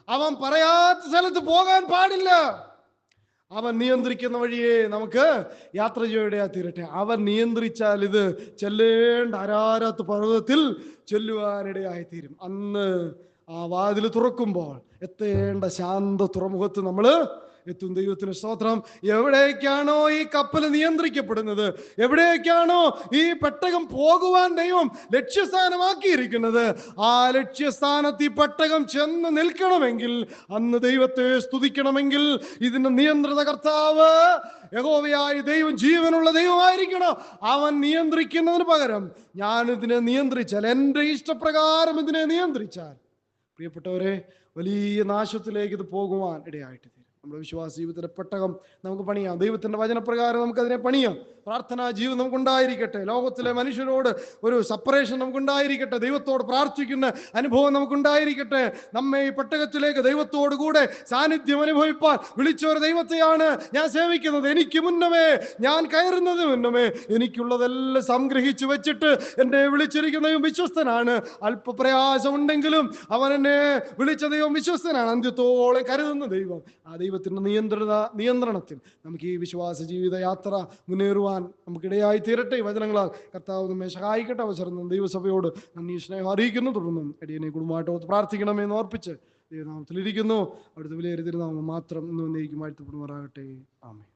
അവൻ പറയാത്ത സ്ഥലത്ത് പോകാൻ പാടില്ല. അവൻ നിയന്ത്രിക്കുന്ന വഴിയെ നമുക്ക് യാത്ര ചെയ്യടയാ തീരട്ടെ. അവൻ നിയന്ത്രിച്ചാൽ ഇത് ചെല്ലേണ്ട അരാരാത്ത് പർവ്വതത്തിൽ ചെല്ലുവാനിടയായി തീരും. അന്ന് ആ വാതിൽ തുറക്കുമ്പോൾ എത്തേണ്ട ശാന്ത തുറമുഖത്ത് നമ്മൾ എത്തും. ദൈവത്തിന് സ്തോത്രം. എവിടേക്കാണോ ഈ കപ്പൽ നിയന്ത്രിക്കപ്പെടുന്നത്, എവിടേക്കാണോ ഈ പെട്ടകം പോകുവാൻ ദൈവം ലക്ഷ്യസ്ഥാനമാക്കിയിരിക്കുന്നത്, ആ ലക്ഷ്യസ്ഥാനത്ത് ഈ പെട്ടകം ചെന്ന് നിൽക്കണമെങ്കിൽ, അന്ന് ദൈവത്തെ സ്തുതിക്കണമെങ്കിൽ, ഇതിന്റെ നിയന്ത്രിത കർത്താവ് യഹോവയായ ദൈവം ജീവനുള്ള ദൈവമായിരിക്കണം. അവൻ നിയന്ത്രിക്കുന്നതിന് പകരം ഞാൻ ഇതിനെ നിയന്ത്രിച്ചാൽ, എൻ്റെ ഇഷ്ടപ്രകാരം ഇതിനെ നിയന്ത്രിച്ചാൽ, പ്രിയപ്പെട്ടവരെ, വലിയ നാശത്തിലേക്ക് ഇത് പോകുവാൻ ഇടയായിട്ട് തീരും. നമ്മുടെ വിശ്വാസ ജീവിതത്തിന്റെ പെട്ടകം നമുക്ക് പണിയാം. ദൈവത്തിന്റെ വചനപ്രകാരം നമുക്കതിനെ പണിയാം. പ്രാർത്ഥനാ ജീവിതം നമുക്കുണ്ടായിരിക്കട്ടെ. ലോകത്തിലെ മനുഷ്യരോട് ഒരു സെപ്പറേഷൻ നമുക്കുണ്ടായിരിക്കട്ടെ. ദൈവത്തോട് പ്രാർത്ഥിക്കുന്ന അനുഭവം നമുക്കുണ്ടായിരിക്കട്ടെ. നമ്മെ ഈ പെട്ടകത്തിലേക്ക് ദൈവത്തോടു കൂടെ സാന്നിധ്യം അനുഭവിപ്പാൻ വിളിച്ച ഒരു ദൈവത്തെയാണ് ഞാൻ സേവിക്കുന്നത്. എനിക്ക് മുന്നമേ, ഞാൻ കയറുന്നത് മുന്നമേ എനിക്കുള്ളതെല്ലാം സംഗ്രഹിച്ചു വെച്ചിട്ട് എന്നെ വിളിച്ചിരിക്കുന്ന ദൈവം വിശ്വസ്തനാണ്. അല്പപ്രയാസമുണ്ടെങ്കിലും അവൻ എന്നെ വിളിച്ച ദൈവം വിശ്വസ്തനാണ്. അന്ത്യത്തോളം കരുതുന്ന ദൈവം. ആ ദൈവത്തിന്റെ നിയന്ത്രണത്തിൽ നമുക്ക് ഈ വിശ്വാസ ജീവിത യാത്ര മുന്നേറുവാൻ നമുക്കിടയായി തീരട്ടെ. ഈ വചനങ്ങളാൽ കർത്താവ് നമ്മെ സഹായിക്കട്ടെ. അവസരം ദൈവസഭയോട് നന്ദി സ്നേഹം അറിയിക്കുന്നു. തുടർന്നും അടിയനെ കുടുംബമായിട്ട് പ്രാർത്ഥിക്കണമെന്ന് ഓർപ്പിച്ച് ദൈവനാമത്തിലിരിക്കുന്നു. അവിടുത്തെ വിലയേറിയ തിരുനാമം മാത്രം ഇന്ന് എന്നേക്കും വാഴ്ത്തപ്പെടുമാറാകട്ടെ. ആമേൻ.